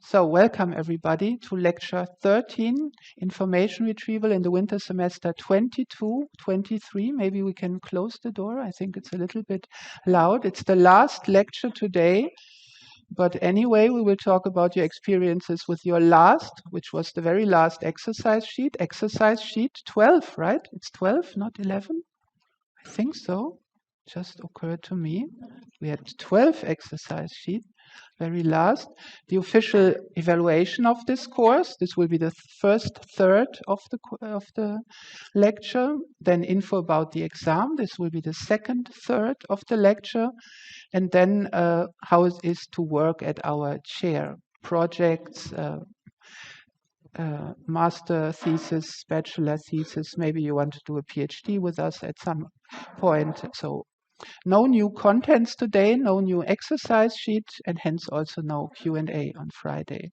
So welcome everybody to lecture 13, Information Retrieval in the winter semester 22-23. Maybe we can close the door. I think it's a little bit loud. It's the last lecture today. But anyway, we will talk about your experiences with your last, which was the very last exercise sheet 12, right? It's 12, not 11. I think so. Just occurred to me. We had 12 exercise sheets. Very last, the official evaluation of this course. This will be the first third of the lecture. Then info about the exam. This will be the second third of the lecture. And then how it is to work at our chair. Projects, master thesis, bachelor thesis. Maybe you want to do a PhD with us at some point. So no new contents today, no new exercise sheet, and hence also no Q&A on Friday.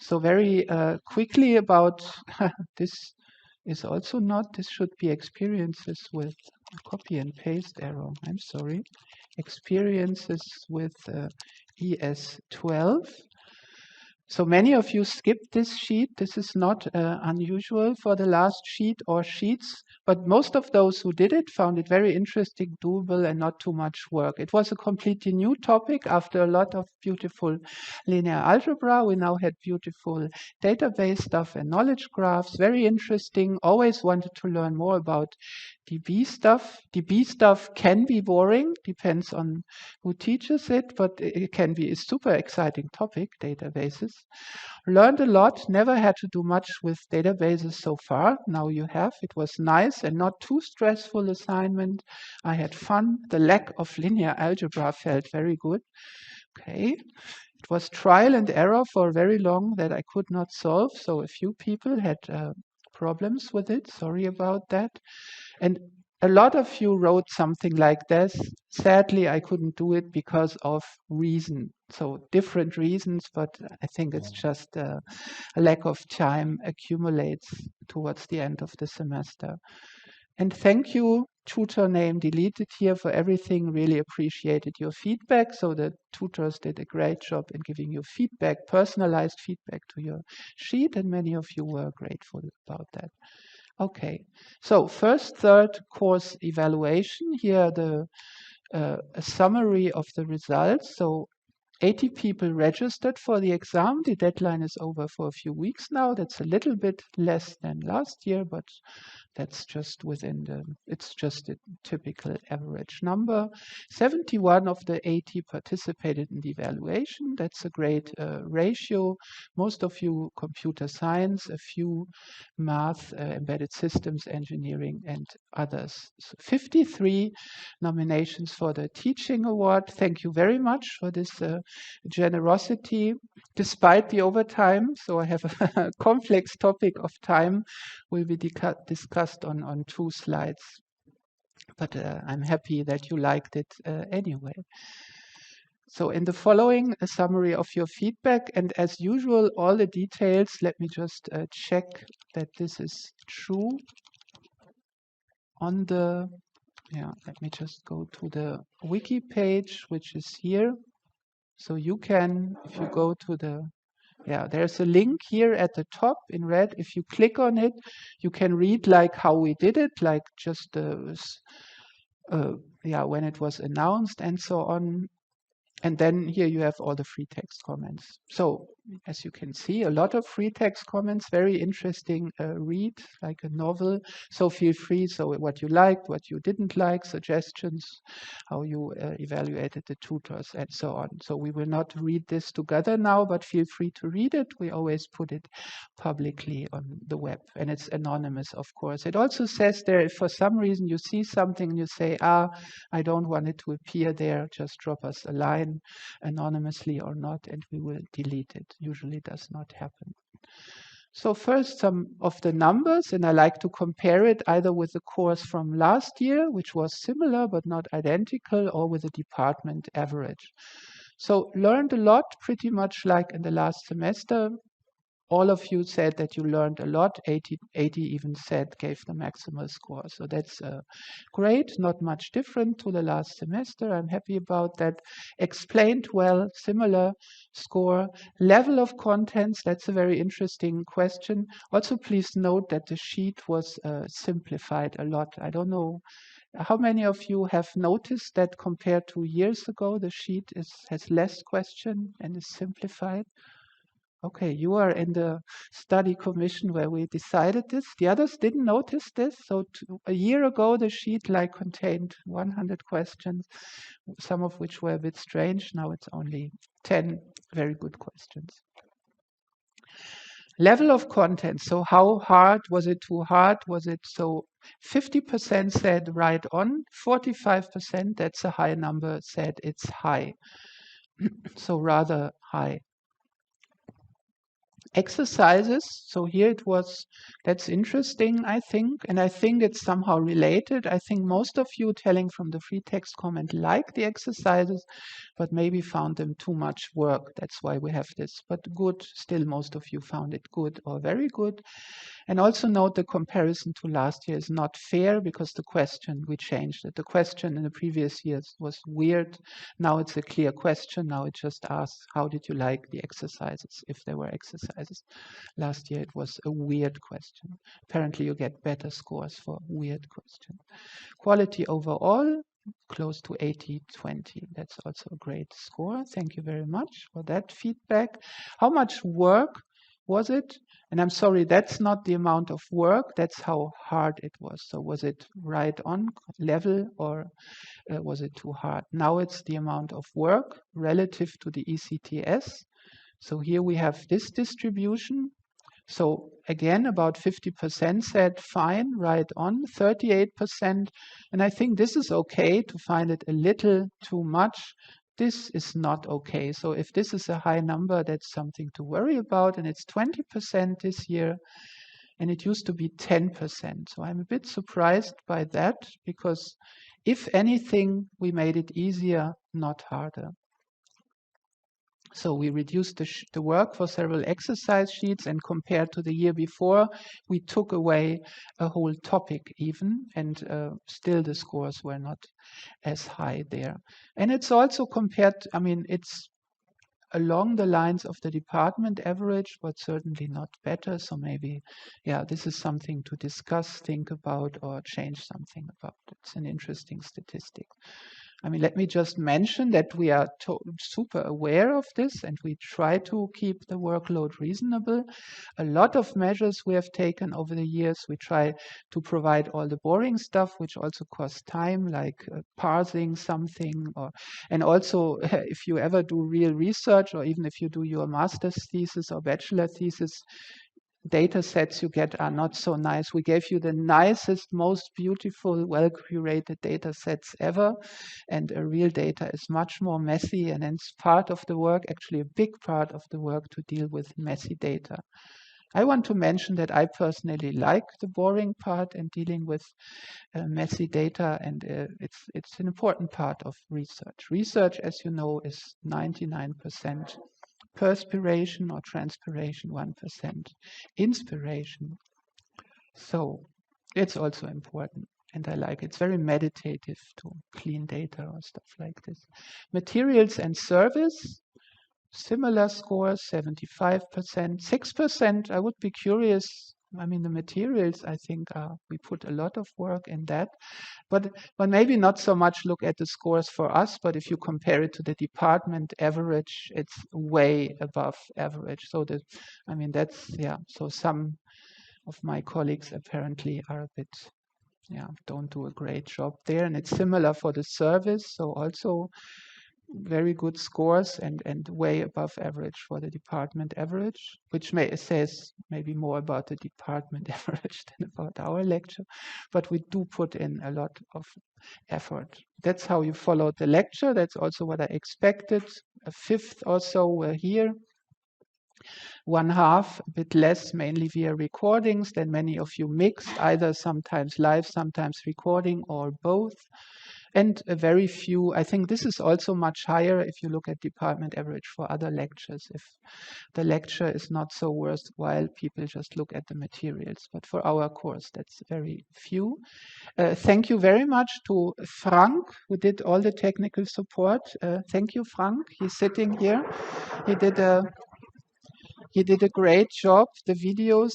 So very quickly about this is also not, this should be experiences with copy and paste error. I'm sorry. Experiences with ES12. So many of you skipped this sheet. This is not unusual for the last sheet or sheets, but most of those who did it found it very interesting, doable, and not too much work. It was a completely new topic after a lot of beautiful linear algebra. We now had beautiful database stuff and knowledge graphs. Very interesting. Always wanted to learn more about DB stuff. DB stuff can be boring, depends on who teaches it, but it can be a super exciting topic, databases. Learned a lot, never had to do much with databases so far. Now you have. It was nice and not too stressful assignment. I had fun. The lack of linear algebra felt very good. Okay. It was trial and error for very long that I could not solve. So a few people had problems with it. Sorry about that. And a lot of you wrote something like this. Sadly, I couldn't do it because of reason. So different reasons, but I think it's just a lack of time accumulates towards the end of the semester. And thank you, tutor name deleted here, for everything. Really appreciated your feedback. So the tutors did a great job in giving you feedback, personalized feedback to your sheet, and many of you were grateful about that. Okay, so first, third course evaluation. Here a summary of the results. So 80 people registered for the exam. The deadline is over for a few weeks now. That's a little bit less than last year, but that's just within it's just a typical average number. 71 of the 80 participated in the evaluation. That's a great ratio. Most of you computer science, a few math, embedded systems engineering, and others. So 53 nominations for the teaching award. Thank you very much for this generosity despite the overtime. So I have a complex topic of time will be discussed on 2 slides. But I'm happy that you liked it anyway. So in the following, a summary of your feedback. And as usual, all the details, let me just check that this is true. On the, let me just go to the wiki page, which is here. So you can, if you go to the, there's a link here at the top in red. If you click on it, you can read like how we did it, like just when it was announced and so on. And then here you have all the free text comments. So as you can see, a lot of free text comments, very interesting read, like a novel. So feel free, so what you liked, what you didn't like, suggestions, how you evaluated the tutors and so on. So we will not read this together now, but feel free to read it. We always put it publicly on the web, and it's anonymous, of course. It also says there, if for some reason you see something and you say, I don't want it to appear there, just drop us a line anonymously or not, and we will delete it. Usually does not happen. So first, some of the numbers, and I like to compare it either with the course from last year, which was similar but not identical, or with the department average. So learned a lot, pretty much like in the last semester. all of you said that you learned a lot. 80 even said gave the maximal score. So that's great, not much different to the last semester. I'm happy about that. Explained well, similar score. Level of contents, that's a very interesting question. Also, please note that the sheet was simplified a lot. I don't know how many of you have noticed that compared to years ago, the sheet has less question and is simplified? Okay, you are in the study commission where we decided this. The others didn't notice this. So a year ago, the sheet like contained 100 questions, some of which were a bit strange. Now it's only 10 very good questions. Level of content. So how hard? Was it too hard? Was it so 50% said right on, 45%, that's a high number, said it's high. So rather high. Exercises. So here it was, that's interesting, I think. And I think it's somehow related. I think most of you telling from the free text comment like the exercises, but maybe found them too much work. That's why we have this. But good, still most of you found it good or very good. And also note the comparison to last year is not fair because the question, we changed it. The question in the previous years was weird. Now it's a clear question. Now it just asks, how did you like the exercises, if there were exercises. Last year it was a weird question. Apparently you get better scores for weird questions. Quality overall, close to 80-20. That's also a great score. Thank you very much for that feedback. How much work was it? And I'm sorry, that's not the amount of work, that's how hard it was. So was it right on level or was it too hard? Now it's the amount of work relative to the ECTS. So here we have this distribution. So again, about 50% said fine, right on, 38%. And I think this is okay to find it a little too much. This is not okay. So if this is a high number, that's something to worry about. And it's 20% this year, and it used to be 10%. So I'm a bit surprised by that because if anything, we made it easier, not harder. So we reduced the work for several exercise sheets, and compared to the year before, we took away a whole topic even, and still the scores were not as high there. And it's also compared, I mean, it's along the lines of the department average, but certainly not better. So maybe, yeah, this is something to discuss, think about, or change something about. It's an interesting statistic. I mean, let me just mention that we are super aware of this and we try to keep the workload reasonable. A lot of measures we have taken over the years. We try to provide all the boring stuff, which also costs time, like parsing something, and also if you ever do real research, or even if you do your master's thesis or bachelor thesis, data sets you get are not so nice. We gave you the nicest, most beautiful, well-curated data sets ever. And real data is much more messy. And it's part of the work, actually a big part of the work, to deal with messy data. I want to mention that I personally like the boring part and dealing with messy data, and it's an important part of research. Research, as you know, is 99% perspiration or transpiration, 1% inspiration. So it's also important, and I like it. It's very meditative to clean data or stuff like this. Materials and service, similar scores, 75%. 6%, I would be curious. I mean, the materials, I think, we put a lot of work in that. But maybe not so much look at the scores for us, but if you compare it to the department average, it's way above average. So I mean, that's, yeah. So some of my colleagues apparently are a bit, don't do a great job there. And it's similar for the service. So also very good scores and way above average for the department average, which says maybe more about the department average than about our lecture, but we do put in a lot of effort. That's how you followed the lecture. That's also what I expected. A fifth or so were here. 1/2, a bit less, mainly via recordings. Then many of you mixed, either sometimes live, sometimes recording, or both. And a very few, I think this is also much higher if you look at department average for other lectures. If the lecture is not so worthwhile, people just look at the materials. But for our course, that's very few. Thank you very much to Frank, who did all the technical support. Thank you, Frank. He's sitting here. He did a great job. The videos,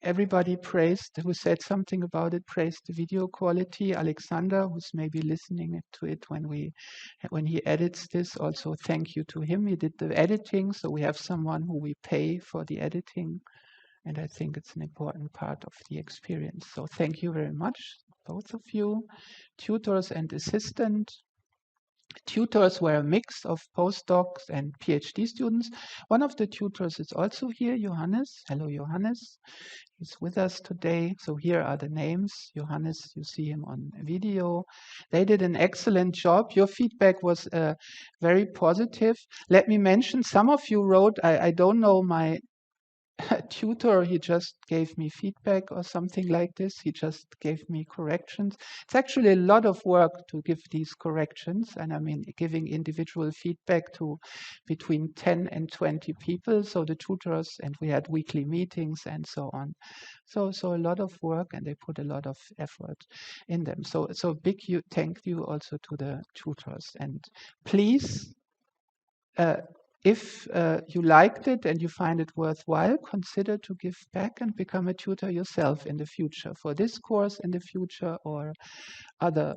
everybody praised, who said something about it, praised the video quality. Alexander, who's maybe listening to it when he edits this, also thank you to him. He did the editing, so we have someone who we pay for the editing. And I think it's an important part of the experience. So thank you very much, both of you, tutors and assistant. Tutors were a mix of postdocs and PhD students. One of the tutors is also here, Johannes. Hello, Johannes. He's with us today. So here are the names. Johannes, you see him on video. They did an excellent job. Your feedback was very positive. Let me mention, some of you wrote, I don't know my tutor, he just gave me feedback or something like this. He just gave me corrections. It's actually a lot of work to give these corrections. And I mean, giving individual feedback to between 10 and 20 people. So the tutors, and we had weekly meetings and so on. So a lot of work, and they put a lot of effort in them. So big thank you also to the tutors. And please, if you liked it and you find it worthwhile, consider to give back and become a tutor yourself in the future for this course in the future or other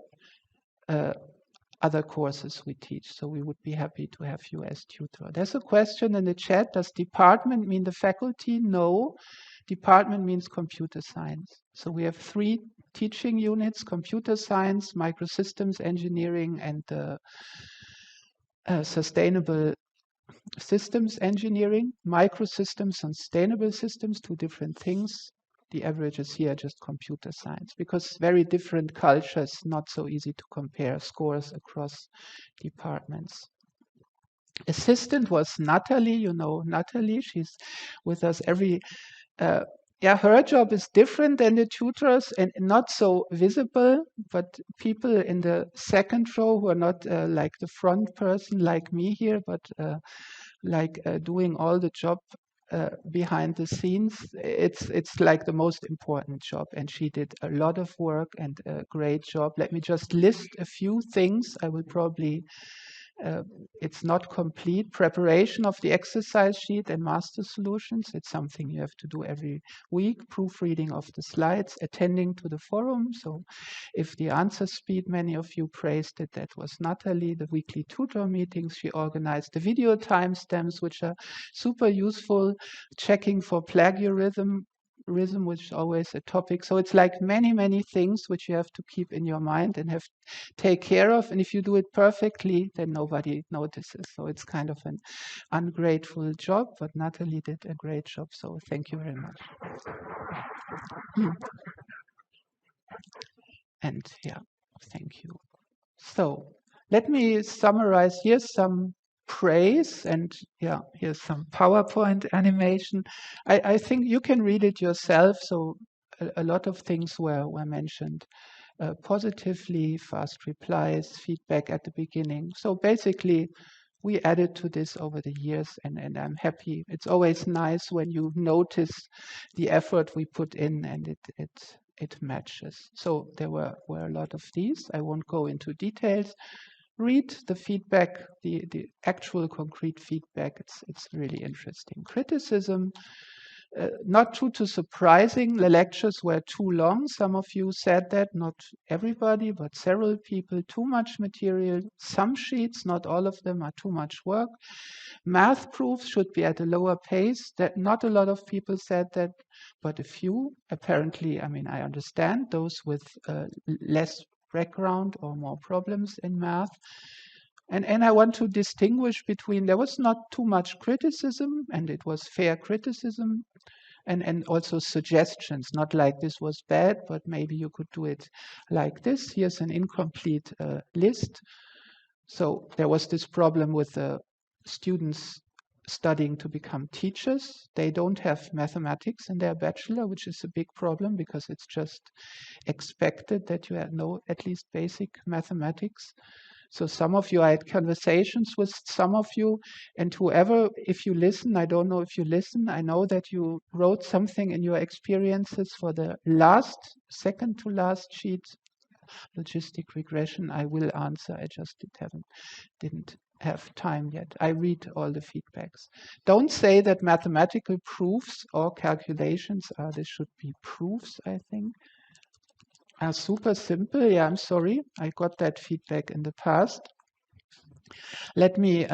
courses we teach. So we would be happy to have you as tutor. There's a question in the chat. Does department mean the faculty? No. Department means computer science. So we have 3 teaching units: computer science, microsystems engineering, and sustainable systems engineering. Microsystems and sustainable systems, 2 different things. The average is here just computer science, because very different cultures, not so easy to compare scores across departments. Assistant was Natalie. You know Natalie, she's with us every her job is different than the tutors and not so visible, but people in the second row who are not like the front person like me here, but doing all the job behind the scenes, it's like the most important job, and she did a lot of work and a great job. Let me just list a few things. I will probably it's not complete. Preparation of the exercise sheet and master solutions. It's something you have to do every week. Proofreading of the slides, attending to the forum. So if the answer speed, many of you praised it, that was Natalie. The weekly tutor meetings, she organized the video timestamps, which are super useful. Checking for plagiarism, which is always a topic. So it's like many things which you have to keep in your mind and have take care of. And if you do it perfectly, then nobody notices. So it's kind of an ungrateful job, but Natalie did a great job. So thank you very much. And yeah, thank you. So let me summarize. Here's some praise, and yeah, here's some PowerPoint animation. I think you can read it yourself. So a lot of things were mentioned positively, fast replies, feedback at the beginning. So basically, we added to this over the years, and I'm happy. It's always nice when you notice the effort we put in and it matches. So there were a lot of these. I won't go into details. Read the feedback, the actual concrete feedback. It's really interesting. Criticism. Not too surprising, the lectures were too long. Some of you said that, not everybody, but several people. Too much material. Some sheets, not all of them, are too much work. Math proofs should be at a lower pace. That not a lot of people said that, but a few. Apparently, I mean, I understand those with less background or more problems in math. And I want to distinguish between, there was not too much criticism, and it was fair criticism, and also suggestions, not like this was bad, but maybe you could do it like this. Here's an incomplete list. So there was this problem with the students studying to become teachers. They don't have mathematics in their bachelor, which is a big problem because it's just expected that you know at least basic mathematics. So some of you, I had conversations with some of you, and whoever, if you listen, I don't know if you listen, I know that you wrote something in your experiences for the second to last sheet, logistic regression. I will answer. I just didn't have time yet. I read all the feedbacks. Don't say that mathematical proofs or calculations are, this should be proofs, I think, are super simple. Yeah, I'm sorry. I got that feedback in the past. Let me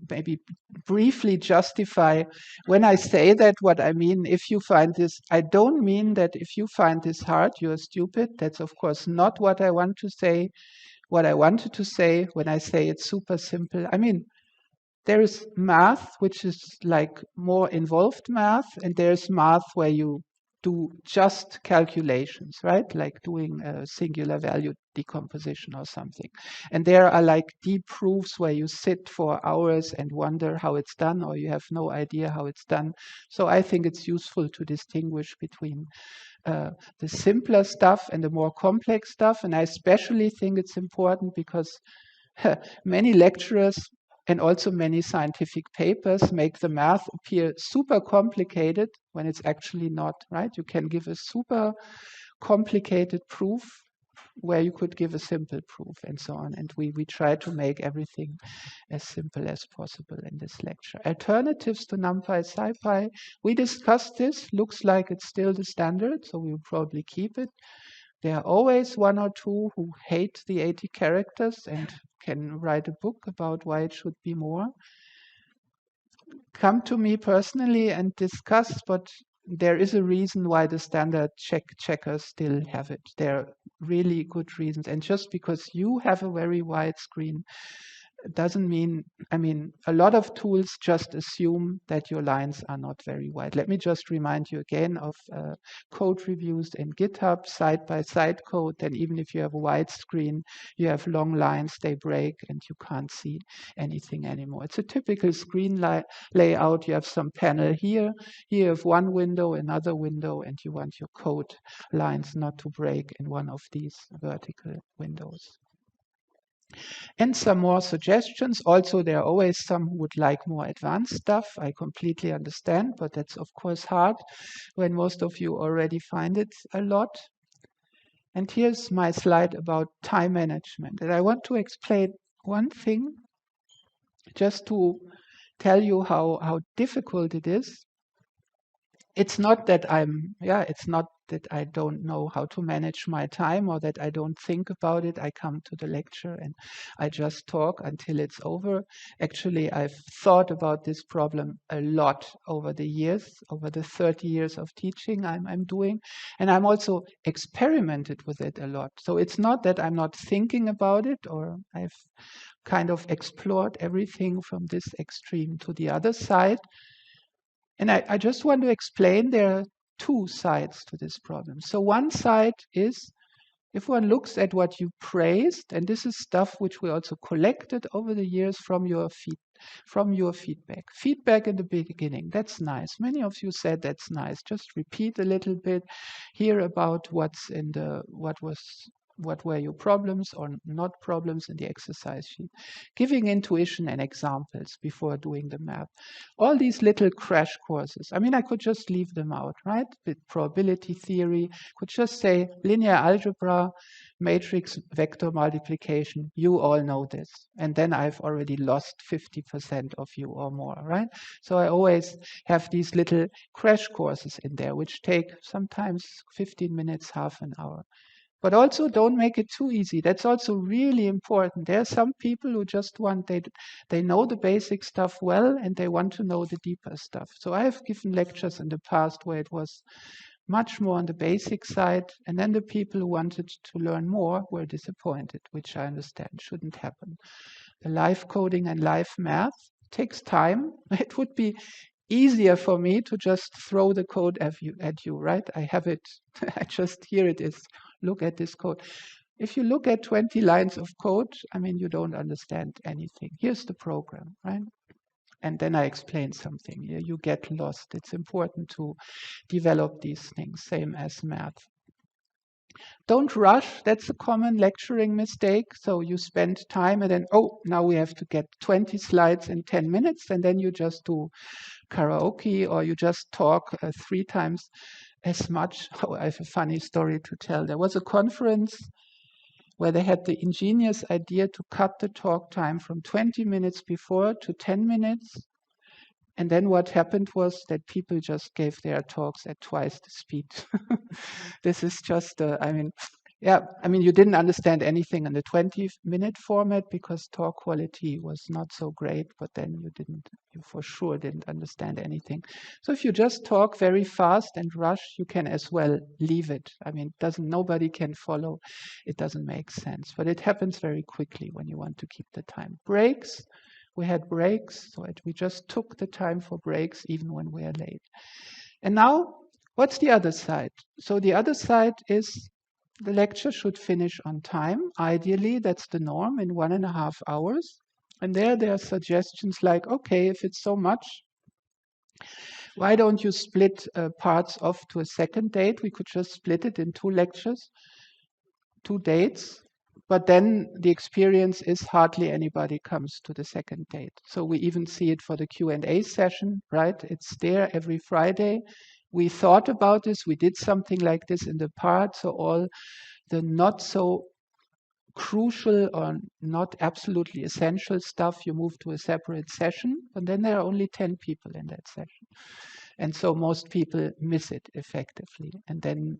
maybe briefly justify when I say that what I mean. If you find this, I don't mean that if you find this hard, you're stupid. That's of course not what I want to say. What I wanted to say when I say it's super simple, I mean, there is math, which is like more involved math, and there's math where you do just calculations, right? Like doing a singular value decomposition or something. And there are like deep proofs where you sit for hours and wonder how it's done, or you have no idea how it's done. So I think it's useful to distinguish between the simpler stuff and the more complex stuff. And I especially think it's important because many lecturers and also many scientific papers make the math appear super complicated when it's actually not, right? You can give a super complicated proof where you could give a simple proof and so on. And we try to make everything as simple as possible in this lecture. Alternatives to NumPy, SciPy, we discussed this. Looks like it's still the standard, so we'll probably keep it. There are always one or two who hate the 80 characters and can write a book about why it should be more. Come to me personally and discuss, but there is a reason why the standard checkers still have it. There are really good reasons. And just because you have a very wide screen doesn't mean, I mean, a lot of tools just assume that your lines are not very wide. Let me just remind you again of code reviews in GitHub, side-by-side code. Then even if you have a wide screen, you have long lines, they break, and you can't see anything anymore. It's a typical screen layout. You have some panel here. Here you have one window, another window, and you want your code lines not to break in one of these vertical windows. And some more suggestions. Also, there are always some who would like more advanced stuff. I completely understand, but that's of course hard when most of you already find it a lot. And here's my slide about time management. And I want to explain one thing just to tell you how difficult it is. It's not that it's not that I don't know how to manage my time or that I don't think about it. I come to the lecture and I just talk until it's over. Actually, I've thought about this problem a lot over the years, over the 30 years of teaching I'm doing. And I'm also experimented with it a lot. So it's not that I'm not thinking about it, or I've kind of explored everything from this extreme to the other side. And I just want to explain there are two sides to this problem. So one side is if one looks at what you praised, and this is stuff which we also collected over the years from your feedback. Feedback in the beginning, that's nice. Many of you said that's nice. Just repeat a little bit, hear about what were your problems or not problems in the exercise sheet, giving intuition and examples before doing the map. All these little crash courses. I mean, I could just leave them out, right? With probability theory, could just say linear algebra, matrix vector multiplication. You all know this. And then I've already lost 50% of you or more, right? So I always have these little crash courses in there, which take sometimes 15 minutes, half an hour. But also don't make it too easy. That's also really important. There are some people who just they know the basic stuff well and they want to know the deeper stuff. So I have given lectures in the past where it was much more on the basic side. And then the people who wanted to learn more were disappointed, which I understand shouldn't happen. The live coding and live math takes time. It would be easier for me to just throw the code at you, right? I have it. Here it is. Look at this code. If you look at 20 lines of code, I mean, you don't understand anything. Here's the program, right? and then I explain something. You get lost. It's important to develop these things, same as math. Don't rush. That's a common lecturing mistake. So you spend time and then, oh, now we have to get 20 slides in 10 minutes, and then you just do karaoke or you just talk 3 times as much. Oh, I have a funny story to tell. There was a conference where they had the ingenious idea to cut the talk time from 20 minutes before to 10 minutes. And then what happened was that people just gave their talks at twice the speed. This is just, you didn't understand anything in the 20-minute format because talk quality was not so great, but then you for sure didn't understand anything. So if you just talk very fast and rush, you can as well leave it. Nobody can follow. It doesn't make sense, but it happens very quickly when you want to keep the time. Breaks. We had breaks, so we just took the time for breaks even when we are late. And now, what's the other side? So the other side is the lecture should finish on time. Ideally, that's the norm in 1.5 hours. And there are suggestions like, okay, if it's so much, why don't you split parts off to a second date? We could just split it in 2 lectures, 2 dates. But then the experience is hardly anybody comes to the second date. So we even see it for the Q&A session, right? It's there every Friday. We thought about this. We did something like this in the part. So all the not so crucial or not absolutely essential stuff, you move to a separate session. And then there are only 10 people in that session. And so most people miss it effectively. And then,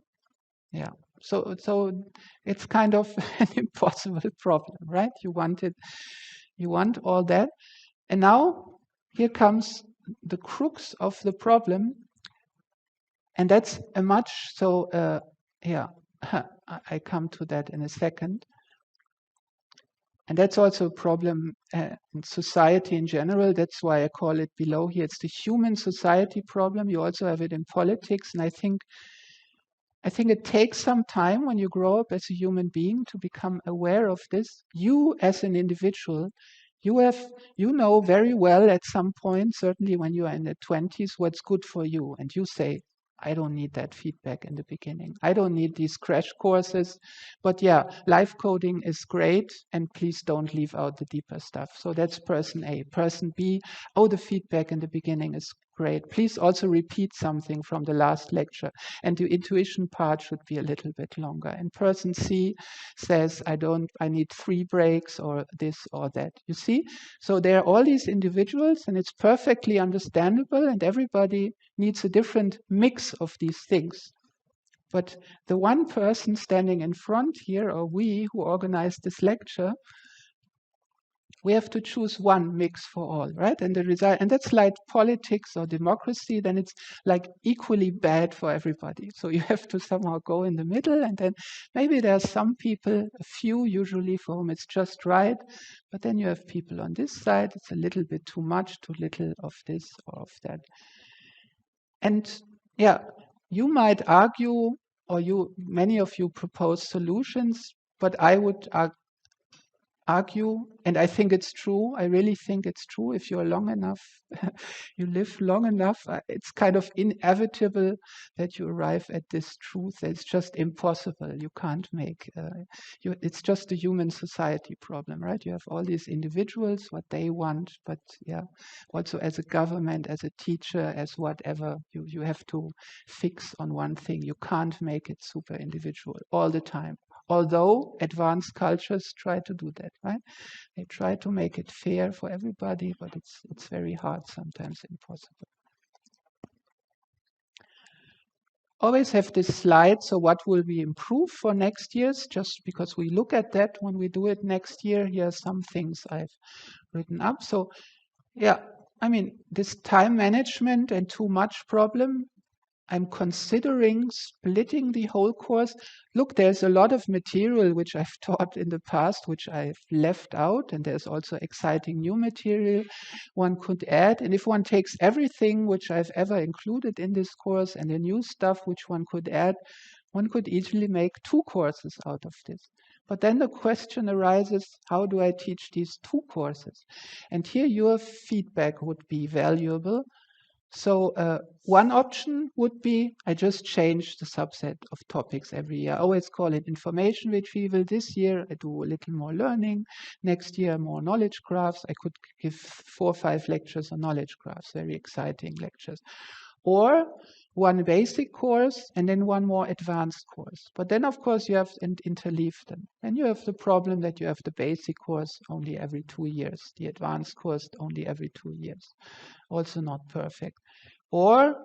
yeah. So it's kind of an impossible problem, right? You want all that. And now here comes the crux of the problem. And that's a much, I come to that in a second. And that's also a problem in society in general. That's why I call it below here. It's the human society problem. You also have it in politics. And I think it takes some time when you grow up as a human being to become aware of this. You as an individual, you know very well at some point, certainly when you are in the 20s, what's good for you. And you say, I don't need that feedback in the beginning. I don't need these crash courses. But yeah, live coding is great. And please don't leave out the deeper stuff. So that's person A. Person B, the feedback in the beginning is great. Please also repeat something from the last lecture. And the intuition part should be a little bit longer. And person C says, I need 3 breaks or this or that. You see? So there are all these individuals and it's perfectly understandable and everybody needs a different mix of these things. But the one person standing in front here, or we who organized this lecture, we have to choose one mix for all, right? And the result, and that's like politics or democracy, then it's like equally bad for everybody. So you have to somehow go in the middle, and then maybe there are some people, a few usually, for whom it's just right. But then you have people on this side, it's a little bit too much, too little of this or of that. And yeah, you might argue, or many of you propose solutions, but I would argue, and I think it's true, I really think it's true, if you're long enough, you live long enough, it's kind of inevitable that you arrive at this truth. It's just impossible. You can't make, it's just a human society problem, right? You have all these individuals, what they want, but yeah, also as a government, as a teacher, as whatever, you have to fix on one thing. You can't make it super individual all the time. Although advanced cultures try to do that, right? They try to make it fair for everybody, but it's very hard, sometimes impossible. Always have this slide, so what will we improve for next year's? Just because we look at that when we do it next year, here are some things I've written up. So yeah, this time management and too much problem, I'm considering splitting the whole course. Look, there's a lot of material which I've taught in the past, which I've left out, and there's also exciting new material one could add. And if one takes everything which I've ever included in this course and the new stuff which one could add, one could easily make 2 courses out of this. But then the question arises, how do I teach these 2 courses? And here your feedback would be valuable. So one option would be, I just change the subset of topics every year. I always call it information retrieval. This year I do a little more learning. Next year more knowledge graphs. I could give 4 or 5 lectures on knowledge graphs, very exciting lectures. Or one basic course and then one more advanced course. But then, of course, you have to interleave them. And you have the problem that you have the basic course only every 2 years, the advanced course only every 2 years. Also not perfect. Or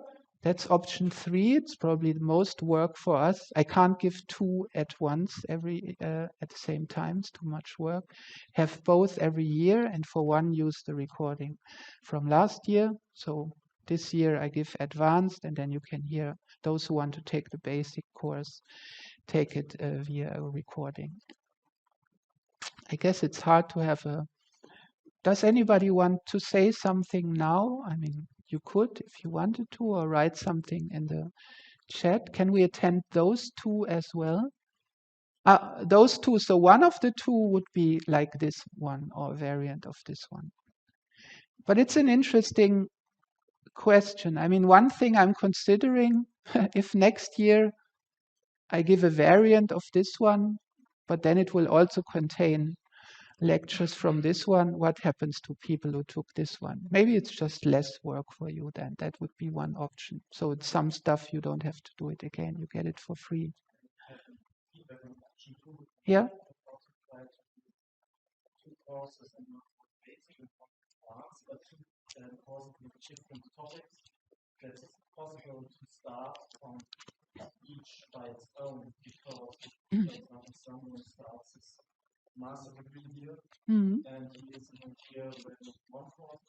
that's option 3. It's probably the most work for us. I can't give 2 at once at the same time. It's too much work. Have both every year, and for one use the recording from last year. So this year I give advanced, and then you can hear those who want to take the basic course take it via a recording. I guess it's hard to have a. Does anybody want to say something now? I mean, you could if you wanted to, or write something in the chat. Can we attend those 2 as well? Those 2. So one of the 2 would be like this one, or a variant of this one. But it's an interesting question. I mean, one thing I'm considering, if next year I give a variant of this one, but then it will also contain lectures from this one, what happens to people who took this one? Maybe it's just less work for you then. That would be one option. So it's some stuff you don't have to do it again. You get it for free. Yeah? It's possible to start from each by its own, because, for example, someone starts his master degree here, and he is in a year with one course,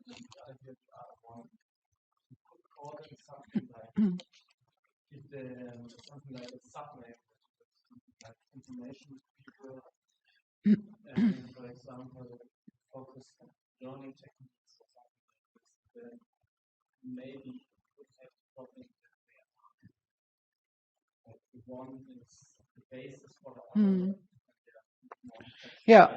and the other year the other one. You could call it something like something like a subnet, like information people, and for example, focus on learning techniques or something like this. Then maybe you would have problems that they are like the one is the basis for the other. Yeah,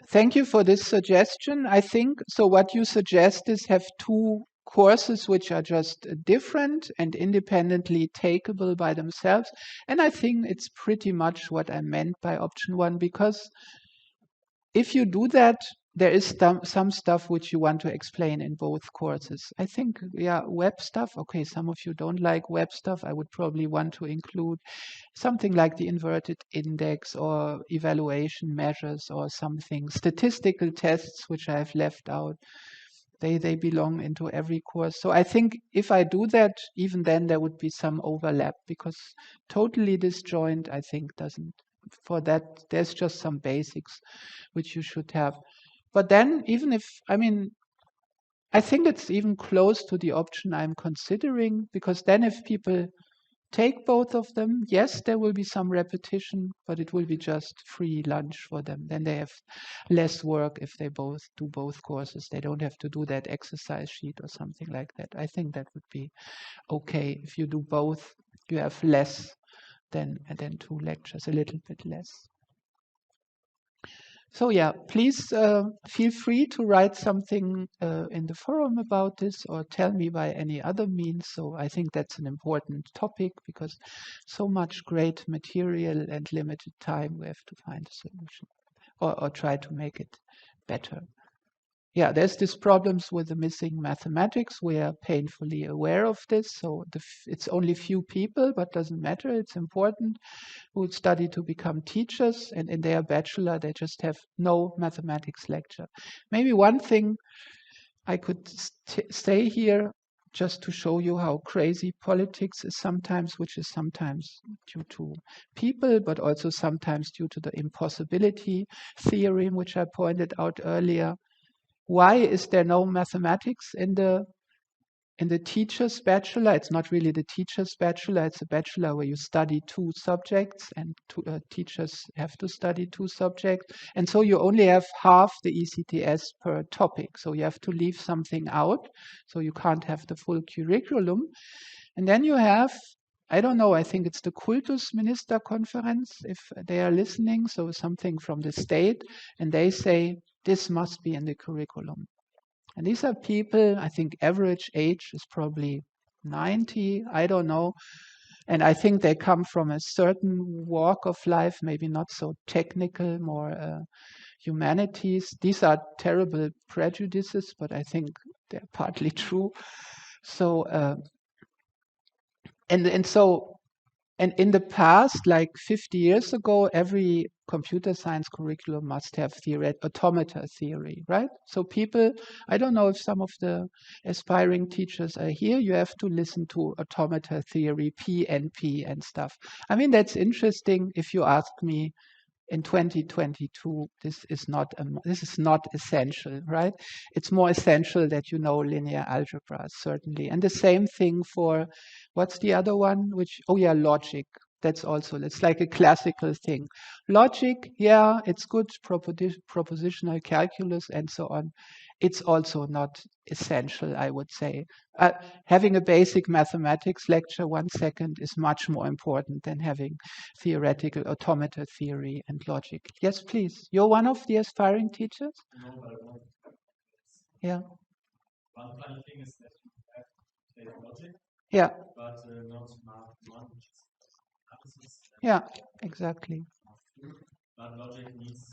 thank you for this suggestion. I think so. What you suggest is have 2 courses which are just different and independently takeable by themselves. And I think it's pretty much what I meant by option 1, because if you do that, there is some stuff which you want to explain in both courses. I think, yeah, web stuff. Okay, some of you don't like web stuff. I would probably want to include something like the inverted index or evaluation measures or something. Statistical tests, which I have left out. They belong into every course. So I think if I do that, even then there would be some overlap, because totally disjoint, I think, doesn't. For that, there's just some basics which you should have. But then, even if, I mean, I think it's even close to the option I'm considering, because then if people take both of them, yes, there will be some repetition, but it will be just free lunch for them. Then they have less work if they both do both courses. They don't have to do that exercise sheet or something like that. I think that would be okay. If you do both, you have less than 2 lectures, a little bit less. So yeah, please feel free to write something in the forum about this, or tell me by any other means. So I think that's an important topic, because so much great material and limited time, we have to find a solution, or try to make it better. Yeah, there's these problems with the missing mathematics. We are painfully aware of this. So it's only few people, but doesn't matter. It's important, who study to become teachers, and in their bachelor they just have no mathematics lecture. Maybe one thing I could say here, just to show you how crazy politics is sometimes, which is sometimes due to people, but also sometimes due to the impossibility theorem, which I pointed out earlier. Why is there no mathematics in the teacher's bachelor? It's not really the teacher's bachelor. It's a bachelor where you study 2 subjects, and teachers have to study 2 subjects. And so you only have half the ECTS per topic. So you have to leave something out. So you can't have the full curriculum. And then you have I don't know, I think it's the Kultusministerkonferenz, if they are listening, so something from the state, and they say this must be in the curriculum. And these are people, I think average age is probably 90, I don't know. And I think they come from a certain walk of life, maybe not so technical, more humanities. These are terrible prejudices, but I think they're partly true. So, and in the past, like 50 years ago, every computer science curriculum must have automata theory, right? So people, I don't know if some of the aspiring teachers are here, you have to listen to automata theory, PNP and stuff. I mean, that's interesting if you ask me in 2022, this is not essential, right? It's more essential that you know linear algebra, certainly. And the same thing for, what's the other one? Logic. That's also, it's like a classical thing. Logic, yeah, it's good, propositional calculus and so on. It's also not essential, I would say. Having a basic mathematics lecture 1 second is much more important than having theoretical automata theory and logic. Yes, please. You're one of the aspiring teachers? No, but I want to. Yeah. One funny thing is that you have to take logic, Yeah. but not math one, which is analysis. Yeah, exactly. But logic needs,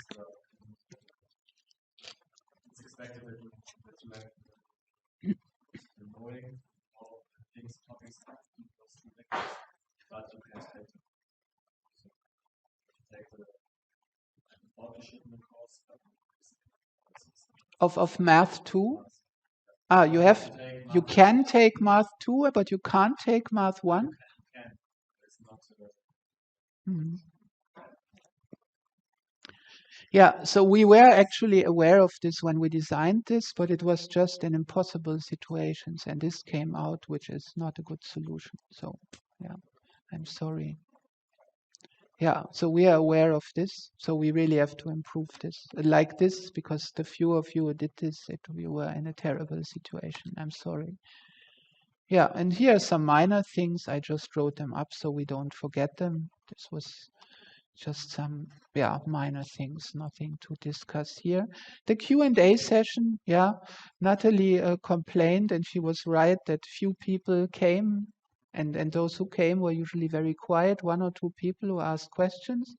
it's expected that you have the knowing of things, topics, those two lectures, but you can take the authorship in the course. Of math too? You can take math 2, but you can't take math 1? You can. It's not. Mhm. Yeah, so we were actually aware of this when we designed this, but it was just an impossible situations, and this came out, which is not a good solution. So, yeah, I'm sorry. Yeah, so we are aware of this, so we really have to improve this like this, because the few of you who did this, we were in a terrible situation. I'm sorry. Yeah, and here are some minor things. I just wrote them up so we don't forget them. This was just some minor things, nothing to discuss here. The Q&A session, Natalie complained, and she was right, that few people came, and those who came were usually very quiet, 1 or 2 people who asked questions.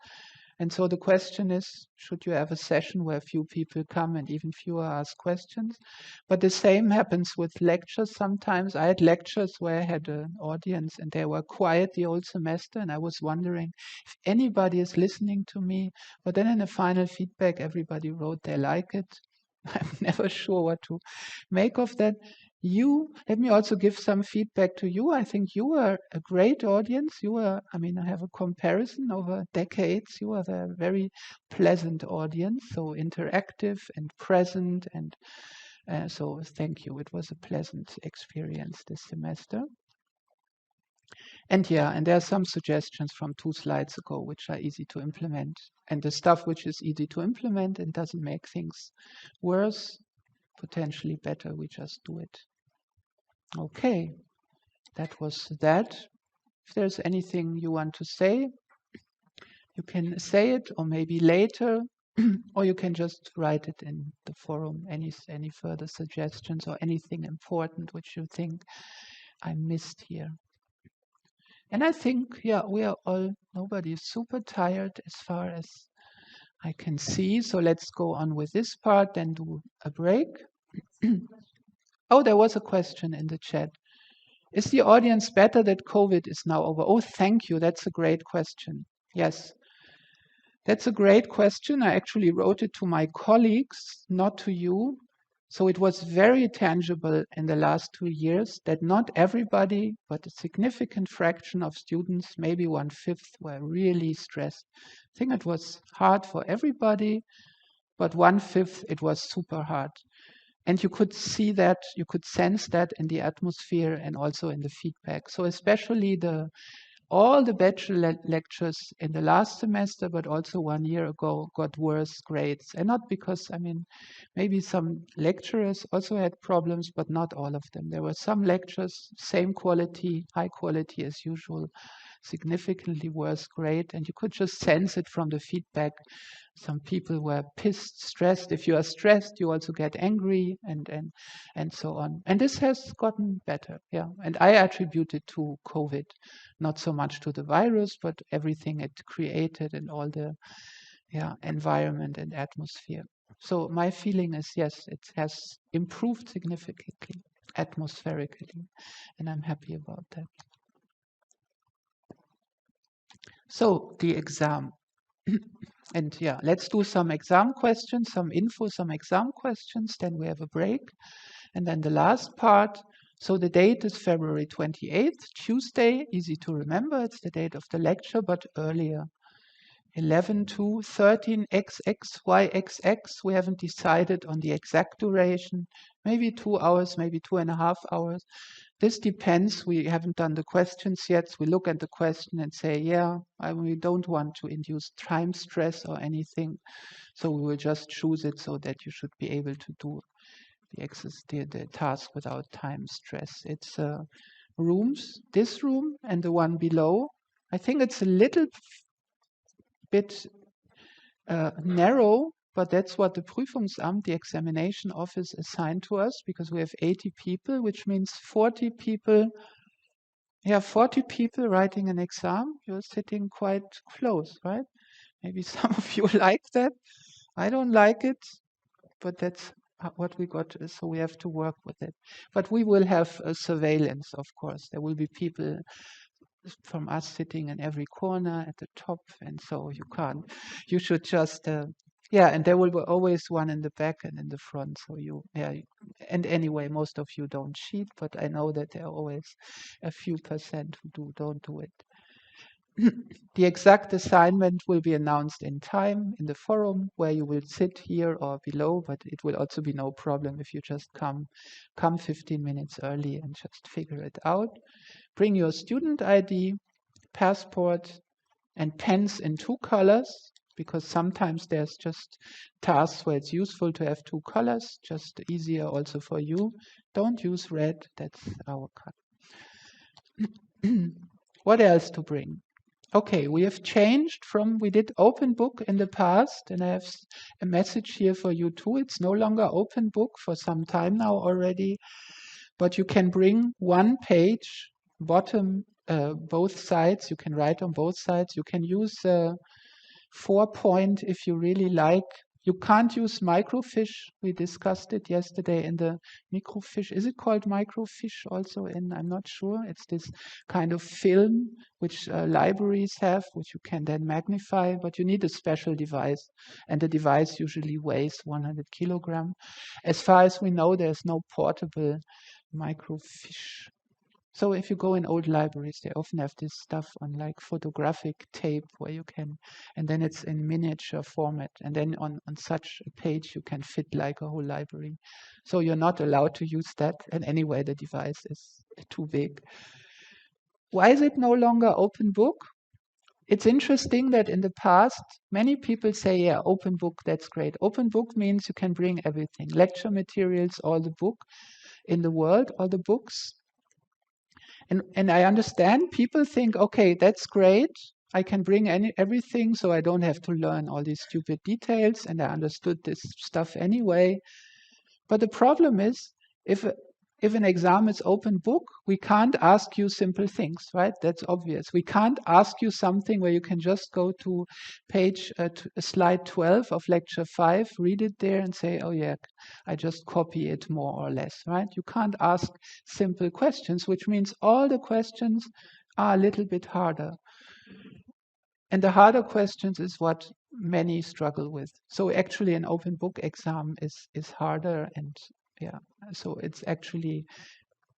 And so the question is, should you have a session where few people come and even fewer ask questions? But the same happens with lectures sometimes. I had lectures where I had an audience and they were quiet the whole semester, and I was wondering if anybody is listening to me. But then in the final feedback, everybody wrote they like it. I'm never sure what to make of that. Let me also give some feedback to you. I think you are a great audience. I have a comparison over decades. You are a very pleasant audience, so interactive and present. And so thank you. It was a pleasant experience this semester. And there are some suggestions from 2 slides ago, which are easy to implement. And the stuff which is easy to implement and doesn't make things worse, potentially better, we just do it. Okay, that was that. If there's anything you want to say, you can say it, or maybe later, or you can just write it in the forum, any further suggestions or anything important which you think I missed here. And I think, nobody is super tired as far as I can see. So let's go on with this part, then do a break. Oh, there was a question in the chat. Is the audience better that COVID is now over? Oh, thank you. That's a great question. Yes. That's a great question. I actually wrote it to my colleagues, not to you. So it was very tangible in the last 2 years that not everybody, but a significant fraction of students, maybe 1/5, were really stressed. I think it was hard for everybody, but 1/5, it was super hard. And you could see that, you could sense that in the atmosphere and also in the feedback. So especially the all the bachelor lectures in the last semester, but also 1 year ago, got worse grades. And not because, I mean, maybe some lecturers also had problems, but not all of them. There were some lectures, same quality, high quality as usual, significantly worse grade. And you could just sense it from the feedback. Some people were pissed, stressed. If you are stressed, you also get angry and so on. And this has gotten better. Yeah. And I attribute it to COVID, not so much to the virus, but everything it created and all the environment and atmosphere. So my feeling is yes, it has improved significantly atmospherically, and I'm happy about that. So the exam. And yeah, let's do some exam questions, some info, some exam questions. Then we have a break. And then the last part. So the date is February 28th, Tuesday, easy to remember. It's the date of the lecture, but earlier. 11 to 13 XX, YXX. We haven't decided on the exact duration. Maybe 2 hours, maybe 2.5 hours. This depends. We haven't done the questions yet. We look at the question and say, yeah, we don't want to induce time stress or anything. So we will just choose it so that you should be able to do the task without time stress. It's rooms, this room and the one below. I think it's a little bit narrow, but that's what the Prüfungsamt, the examination office, assigned to us because we have 80 people, which means 40 people. Yeah, 40 people writing an exam. You're sitting quite close, right? Maybe some of you like that. I don't like it, but that's what we got, so we have to work with it. But we will have surveillance, of course. There will be people from us sitting in every corner at the top, and so you should just and there will be always one in the back and in the front, so and anyway, most of you don't cheat, but I know that there are always a few percent who don't do it. The exact assignment will be announced in time in the forum where you will sit here or below, but it will also be no problem if you just come 15 minutes early and just figure it out. Bring your student ID, passport, and pens in 2 colors, because sometimes there's just tasks where it's useful to have 2 colors, just easier also for you. Don't use red, that's our color. What else to bring? Okay, we have changed we did open book in the past, and I have a message here for you too. It's no longer open book for some time now already, but you can bring 1 page, bottom, both sides. You can write on both sides. You can use 4-point if you really like. You can't use microfiche. We discussed it yesterday in the microfiche. Is it called microfiche also I'm not sure. It's this kind of film which libraries have, which you can then magnify, but you need a special device. And the device usually weighs 100 kilogram. As far as we know, there's no portable microfiche. So if you go in old libraries, they often have this stuff on like photographic tape where you can, and then it's in miniature format. And then on such a page, you can fit like a whole library. So you're not allowed to use that. And anyway, the device is too big. Why is it no longer open book? It's interesting that in the past, many people say, yeah, open book, that's great. Open book means you can bring everything, lecture materials, all the book in the world, all the books. And I understand people think, okay, that's great. I can bring everything, so I don't have to learn all these stupid details, and I understood this stuff anyway. But the problem is, if an exam is open book, we can't ask you simple things, right? That's obvious. We can't ask you something where you can just go to slide 12 of lecture 5, read it there and say, oh yeah, I just copy it more or less, right? You can't ask simple questions, which means all the questions are a little bit harder. And the harder questions is what many struggle with. So actually an open book exam is harder, and so it's actually,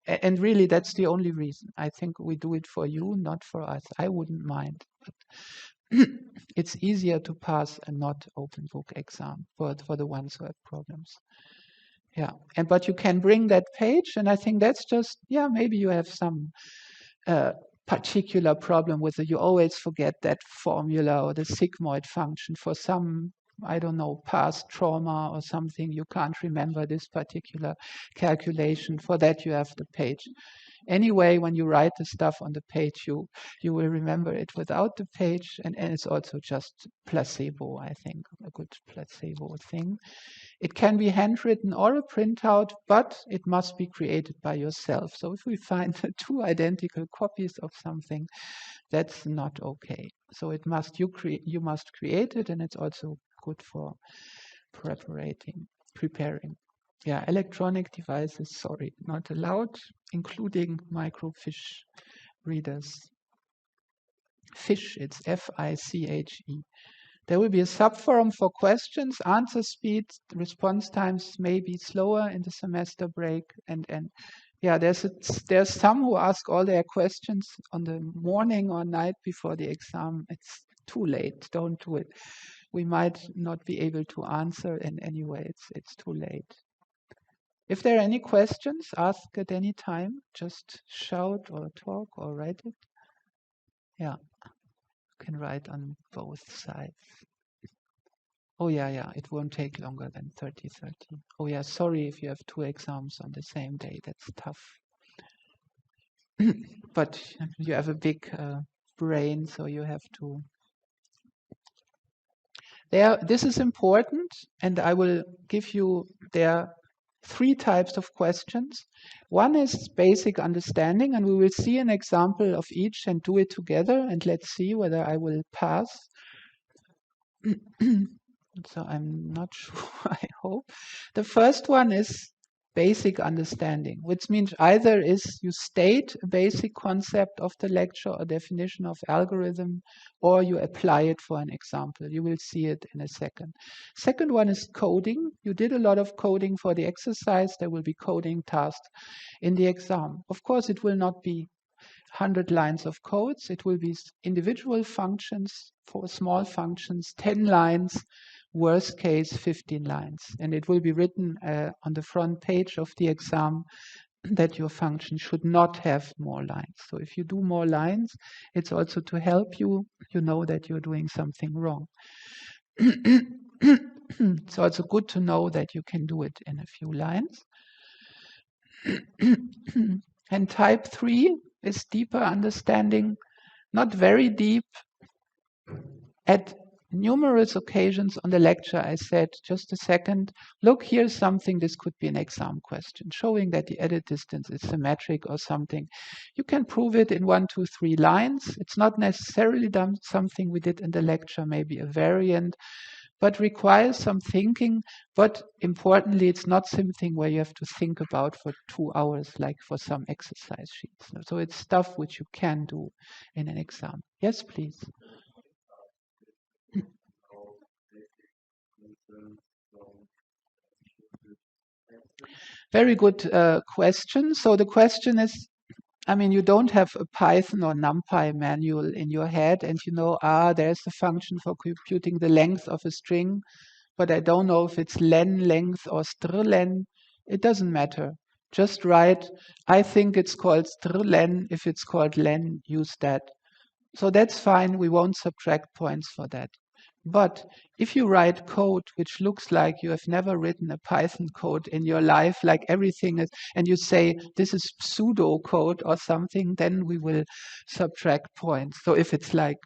and really that's the only reason. I think we do it for you, not for us. I wouldn't mind. But it's easier to pass a not open book exam for the ones who have problems. Yeah, but you can bring that page, and I think that's just, maybe you have some particular problem with it. You always forget that formula or the sigmoid function for some, I don't know, past trauma or something. You can't remember this particular calculation. For that, you have the page. Anyway, when you write the stuff on the page, you will remember it without the page, and it's also just placebo, I think, a good placebo thing. It can be handwritten or a printout, but it must be created by yourself. So if we find two identical copies of something, that's not okay. So it must you must create it, and it's also good for preparing. Yeah, electronic devices, sorry, not allowed, including microfiche readers. Fiche, it's F-I-C-H-E. There will be a subforum for questions. Answer speed, response times may be slower in the semester break. And yeah, there's some who ask all their questions on the morning or night before the exam. It's too late. Don't do it. We might not be able to answer, and anyway, it's too late. If there are any questions, ask at any time. Just shout or talk or write it. Yeah, you can write on both sides. Oh, yeah, it won't take longer than 30. Oh, yeah, sorry if you have two exams on the same day. That's tough. But you have a big brain, so you have to. This is important, and I will give you there 3 types of questions. One is basic understanding, and we will see an example of each and do it together, and let's see whether I will pass. So I'm not sure, I hope. The first one is basic understanding, which means either is you state a basic concept of the lecture or definition of algorithm, or you apply it for an example. You will see it in a second. Second one is coding. You did a lot of coding for the exercise. There will be coding tasks in the exam. Of course, it will not be 100 lines of codes. It will be individual functions for small functions, 10 lines, worst case 15 lines. And it will be written on the front page of the exam that your function should not have more lines. So if you do more lines, it's also to help you. You know that you're doing something wrong. It's also good to know that you can do it in a few lines. And type 3 is deeper understanding, not very deep. At numerous occasions on the lecture, I said, just a second, look, here's something, this could be an exam question, showing that the edit distance is symmetric or something. You can prove it in 1, 2, 3 lines. It's not necessarily something we did in the lecture, maybe a variant, but requires some thinking. But importantly, it's not something where you have to think about for 2 hours, like for some exercise sheets. So it's stuff which you can do in an exam. Yes, please. Very good question. So the question is, I mean, you don't have a Python or NumPy manual in your head, and you know, there's a function for computing the length of a string, but I don't know if it's len length or strlen. It doesn't matter. Just write, I think it's called strlen. If it's called len, use that. So that's fine. We won't subtract points for that. But if you write code which looks like you have never written a Python code in your life, like everything is, and you say this is pseudo code or something, then we will subtract points. So if it's like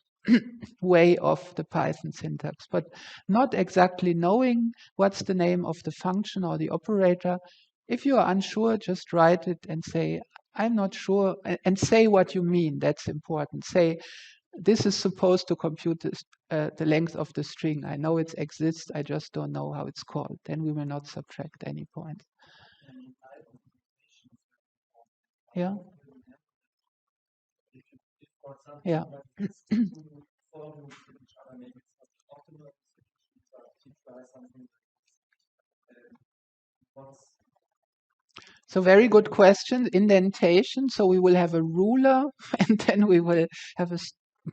way off the Python syntax, but not exactly knowing what's the name of the function or the operator, if you are unsure, just write it and say, I'm not sure, and say what you mean. That's important. Say, this is supposed to compute the length of the string. I know it exists, I just don't know how it's called. Then we will not subtract any points. Yeah. Yeah. So very good question. Indentation. So we will have a ruler, and then we will have a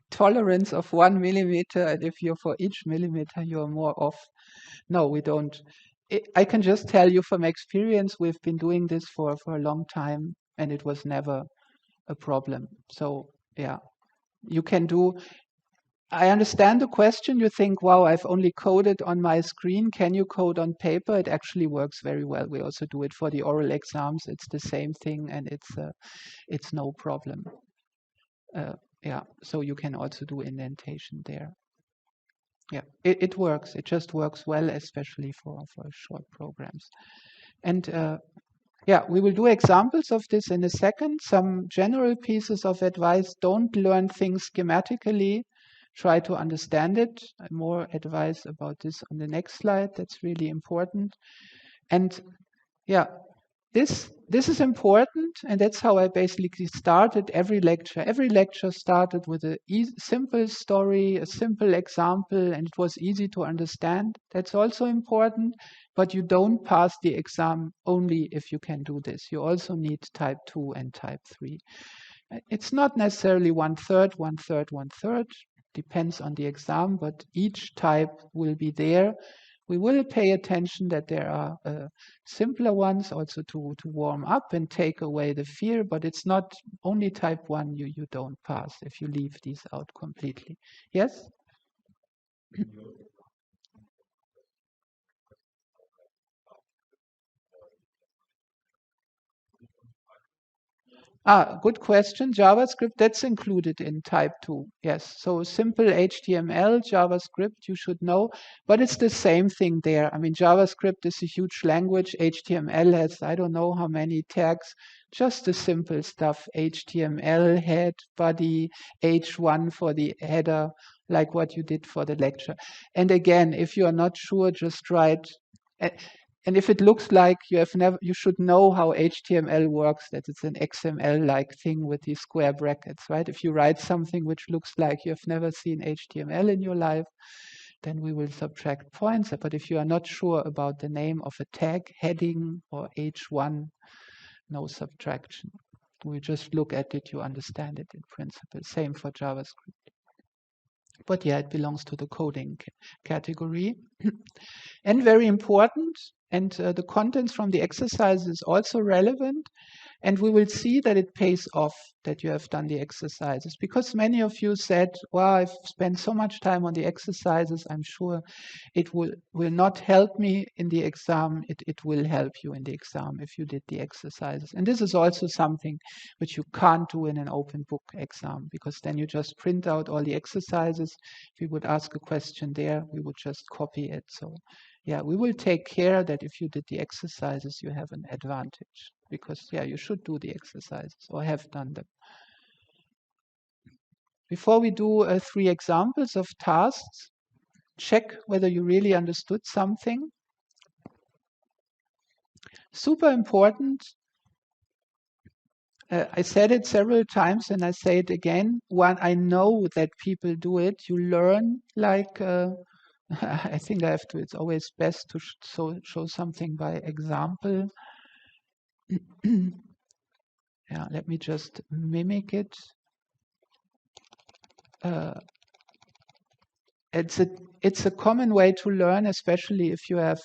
tolerance of 1 millimeter. And if you're for each millimeter, you're more off. No, we don't. I can just tell you from experience, we've been doing this for a long time, and it was never a problem. So Yeah, you can do. I understand the question. You think, wow, I've only coded on my screen. Can you code on paper? It actually works very well. We also do it for the oral exams. It's the same thing, and it's no problem. Yeah, so you can also do indentation there. Yeah, it works. It just works well, especially for short programs. And yeah, we will do examples of this in a second. Some general pieces of advice: don't learn things schematically. Try to understand it. More advice about this on the next slide. That's really important. And yeah, this is important, and that's how I basically started every lecture. Every lecture started with a simple story, a simple example, and it was easy to understand. That's also important, but you don't pass the exam only if you can do this. You also need type 2 and type 3. It's not necessarily one third, one third, one third. Depends on the exam, but each type will be there. We will pay attention that there are simpler ones also to warm up and take away the fear, but it's not only type 1 you don't pass if you leave these out completely. Yes? Good question. JavaScript, that's included in type 2. Yes. So simple HTML, JavaScript, you should know, but it's the same thing there. I mean, JavaScript is a huge language. HTML has, I don't know how many tags, just the simple stuff. HTML, head, body, H1 for the header, like what you did for the lecture. And again, if you are not sure, just write. And if it looks like you should know how HTML works, that it's an XML-like thing with these square brackets, right? If you write something which looks like you have never seen HTML in your life, then we will subtract points. But if you are not sure about the name of a tag, heading, or H1, no subtraction. We just look at it, you understand it in principle. Same for JavaScript. But yeah, it belongs to the coding category. And very important, and the contents from the exercise is also relevant. And we will see that it pays off that you have done the exercises, because many of you said, well, I've spent so much time on the exercises, I'm sure it will not help me in the exam. It will help you in the exam if you did the exercises. And this is also something which you can't do in an open book exam, because then you just print out all the exercises. If we would ask a question there, we would just copy it. So yeah, we will take care that if you did the exercises, you have an advantage, because yeah, you should do the exercises or have done them. Before we do 3 examples of tasks, check whether you really understood something. Super important. I said it several times and I say it again. One, I know that people do it. You learn like, I think I have to, it's always best to show something by example. Yeah, let me just mimic it. It's a common way to learn, especially if you have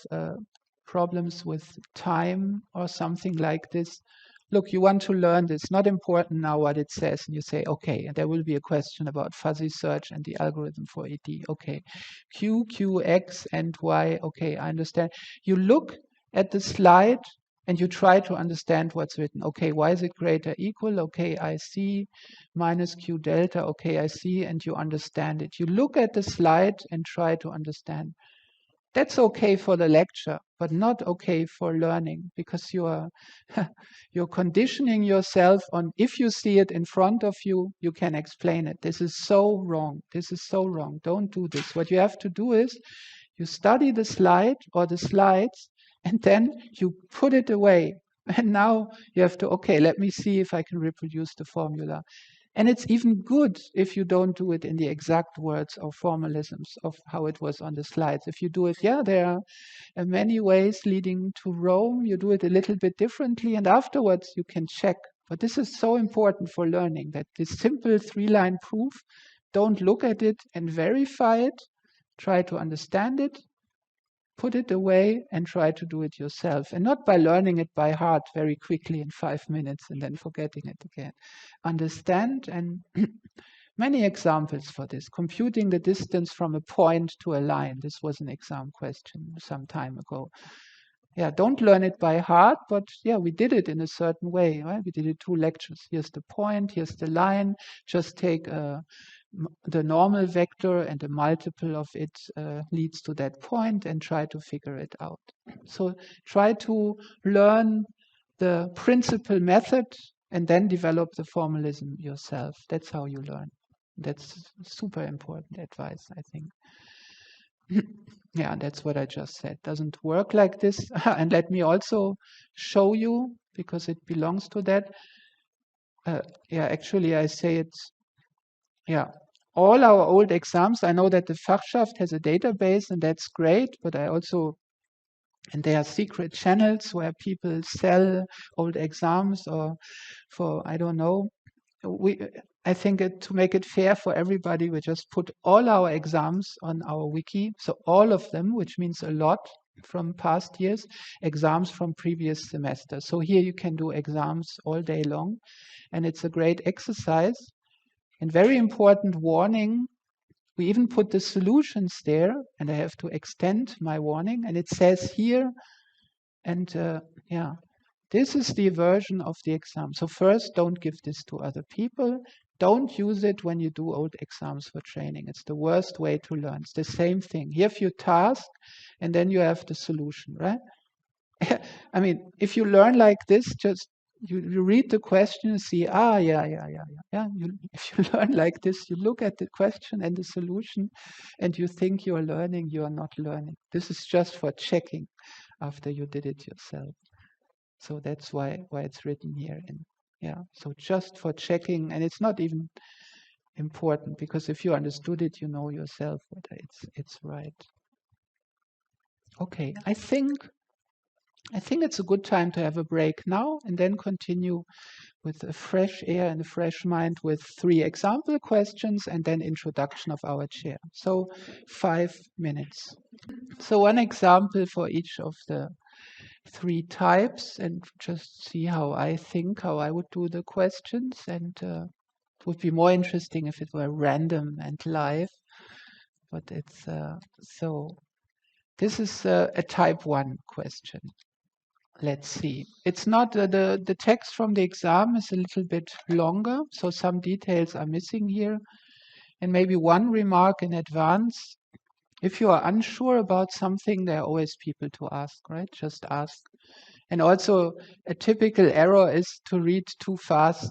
problems with time or something like this. Look, you want to learn this, not important now what it says, and you say, okay, and there will be a question about fuzzy search and the algorithm for ED. Okay, Q, Q, X, and Y. Okay, I understand. You look at the slide and you try to understand what's written. Okay, why is it greater equal? Okay, I see. Minus Q delta. Okay, I see, and you understand it. You look at the slide and try to understand. That's okay for the lecture, but not okay for learning, because you're conditioning yourself on, if you see it in front of you, you can explain it. This is so wrong. This is so wrong. Don't do this. What you have to do is you study the slide or the slides, and then you put it away. And now you have to, okay, let me see if I can reproduce the formula. And it's even good if you don't do it in the exact words or formalisms of how it was on the slides. If you do it, yeah, there are many ways leading to Rome. You do it a little bit differently, and afterwards you can check. But this is so important for learning, that this simple 3-line proof, don't look at it and verify it. Try to understand it. put it away and try to do it yourself, and not by learning it by heart very quickly in 5 minutes and then forgetting it again. Understand, and many examples for this. Computing the distance from a point to a line. This was an exam question some time ago. Yeah, don't learn it by heart, but yeah, we did it in a certain way, right? We did it 2 lectures. Here's the point, here's the line. Just take the normal vector, and a multiple of it leads to that point, and try to figure it out. So try to learn the principal method and then develop the formalism yourself. That's how you learn. That's super important advice, I think. Yeah, that's what I just said. Doesn't work like this. And let me also show you, because it belongs to that. Yeah, actually, I say it. Yeah, all our old exams. I know that the Fachschaft has a database, and that's great. But I also, and there are secret channels where people sell old exams, or for, I don't know. I think to make it fair for everybody, we just put all our exams on our wiki. So all of them, which means a lot from past years, exams from previous semesters. So here you can do exams all day long, and it's a great exercise. And very important warning, we even put the solutions there, and I have to extend my warning, and it says here, and yeah, this is the version of the exam. So first, don't give this to other people. Don't use it when you do old exams for training. It's the worst way to learn. It's the same thing. You have your task, and then you have the solution, right? I mean, if you learn like this, just you read the question and see, yeah. If you learn like this, you look at the question and the solution, and you think you are learning, you are not learning. This is just for checking after you did it yourself. So that's why it's written here. And yeah, so just for checking, and it's not even important, because if you understood it, you know yourself whether it's right. Okay, I think it's a good time to have a break now, and then continue with a fresh air and a fresh mind with 3 example questions, and then introduction of our chair. So 5 minutes. So one example for each of the 3 types, and just see how I think, how I would do the questions. And it would be more interesting if it were random and live, but it's so this is a type 1 question. Let's see. It's not the text from the exam is a little bit longer, so some details are missing here. And maybe one remark in advance: if you are unsure about something, there are always people to ask, right? Just ask. And also, a typical error is to read too fast.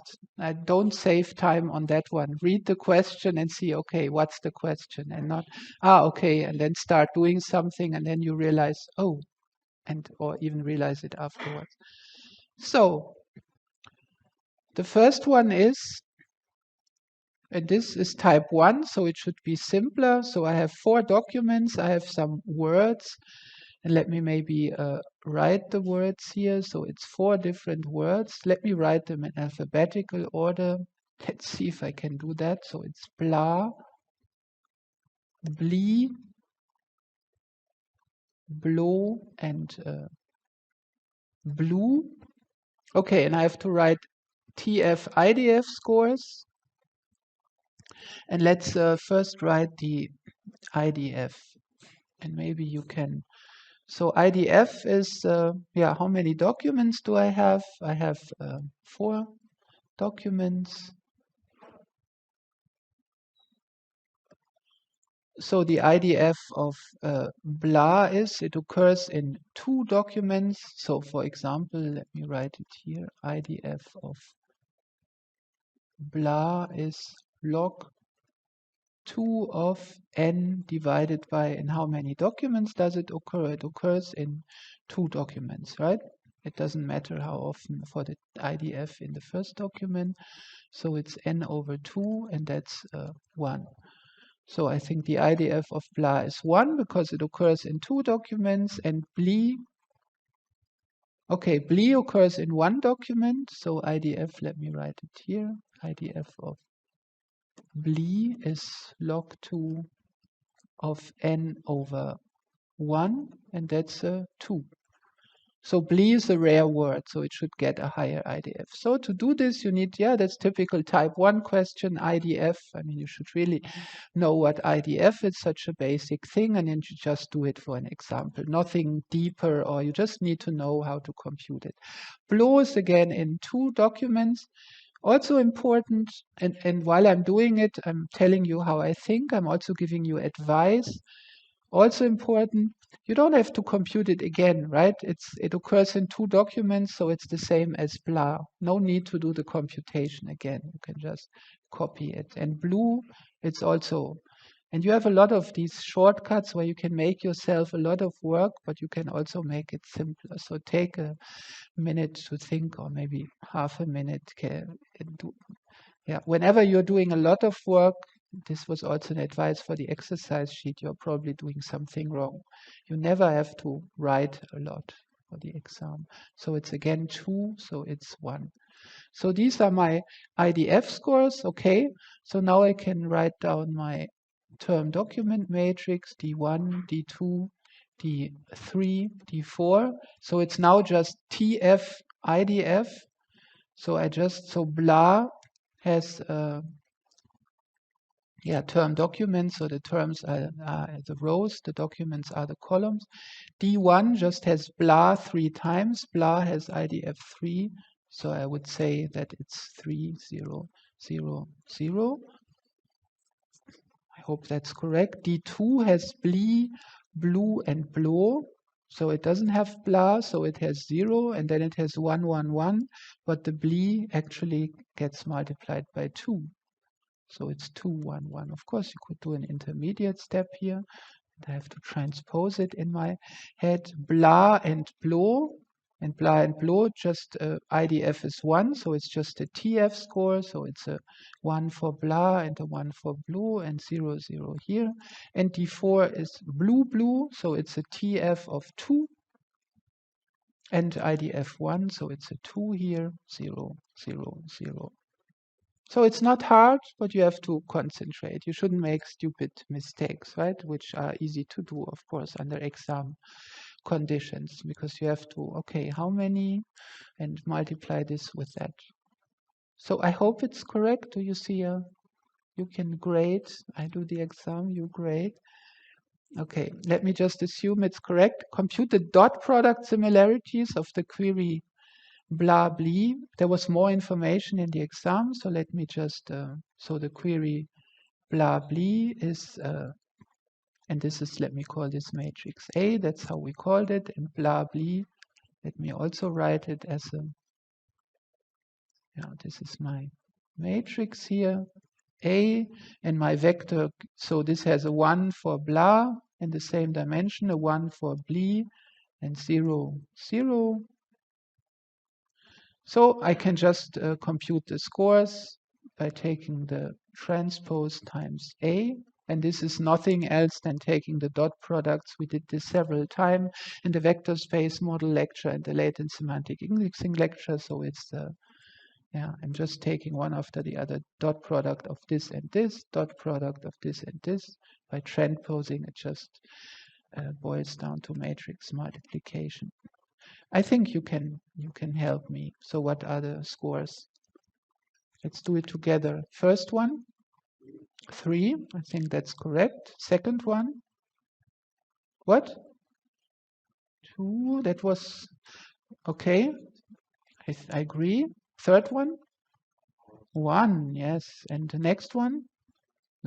Don't save time on that one. Read the question and see, okay, what's the question? And not, okay, and then start doing something, and then you realize, oh, or even realize it afterwards. So, the first one is, and this is type 1, so it should be simpler. So I have 4 documents, I have some words, and let me maybe write the words here. So it's 4 different words. Let me write them in alphabetical order. Let's see if I can do that. So it's blah, blee, blow, and blue. Okay, and I have to write TF IDF scores. And let's first write the IDF. And maybe you can. So IDF is, how many documents do I have? I have 4 documents. So the IDF of blah is, it occurs in 2 documents. So for example, let me write it here. IDF of blah is log 2 of n divided by, in how many documents does it occur? It occurs in 2 documents, right? It doesn't matter how often for the IDF in the first document. So it's n over 2, and that's 1. So I think the IDF of blah is 1 because it occurs in 2 documents, and blee, okay, blee occurs in 1 document. So IDF, let me write it here. IDF of blee is log 2 of n over 1, and that's a 2. So BLE is a rare word, so it should get a higher IDF. So to do this, you need, that's typical type 1 question, IDF. I mean, you should really know what IDF is, such a basic thing, and then you just do it for an example. Nothing deeper, or you just need to know how to compute it. BLO is again in 2 documents. Also important, and while I'm doing it, I'm telling you how I think. I'm also giving you advice. Also important, you don't have to compute it again, right? It occurs in 2 documents, so it's the same as blah. No need to do the computation again. You can just copy it. And blue, it's also, and you have a lot of these shortcuts where you can make yourself a lot of work, but you can also make it simpler. So take a minute to think, or maybe half a minute. Whenever you're doing a lot of work, this was also an advice for the exercise sheet, you're probably doing something wrong. You never have to write a lot for the exam. So it's again 2, so it's 1. So these are my IDF scores, okay. So now I can write down my term document matrix, D1, D2, D3, D4. So it's now just TF, IDF. So blah has term documents, so the terms are the rows, the documents are the columns. D1 just has blah 3 times, blah has IDF 3, so I would say that it's 3, 0, 0, 0. I hope that's correct. D2 has blee, blue, and blow, so it doesn't have blah, so it has 0, and then it has 1, 1, 1, but the blee actually gets multiplied by 2. So it's 2, 1, 1. Of course, you could do an intermediate step here. I have to transpose it in my head. Blah and blow. And blah and blow, just IDF is 1, so it's just a TF score. So it's a 1 for blah and a 1 for blue, and 0, 0 here. And D4 is blue, blue, so it's a TF of 2. And IDF 1, so it's a 2 here, 0, 0, 0. So it's not hard, but you have to concentrate. You shouldn't make stupid mistakes, right? Which are easy to do, of course, under exam conditions, because you have to, okay, how many, and multiply this with that. So I hope it's correct. Do you see you can grade? I do the exam, you grade. Okay, let me just assume it's correct. Compute the dot product similarities of the query blah blee. There was more information in the exam, so let me just, so the query blah blee is, and this is, let me call this matrix A, that's how we called it, and blah blee, let me also write it as a, this is my matrix here, A, and my vector, so this has a 1 for blah in the same dimension, a 1 for blee, and 0, 0. So I can just compute the scores by taking the transpose times A. And this is nothing else than taking the dot products. We did this several times in the vector space model lecture and the latent semantic indexing lecture. So it's I'm just taking one after the other dot product of this and this, dot product of this and this. By transposing, it just boils down to matrix multiplication. I think you can help me. So what are the scores? Let's do it together. First one, 3. I think that's correct. Second one, what? 2. That was okay. I agree. Third one, 1. Yes. And the next one,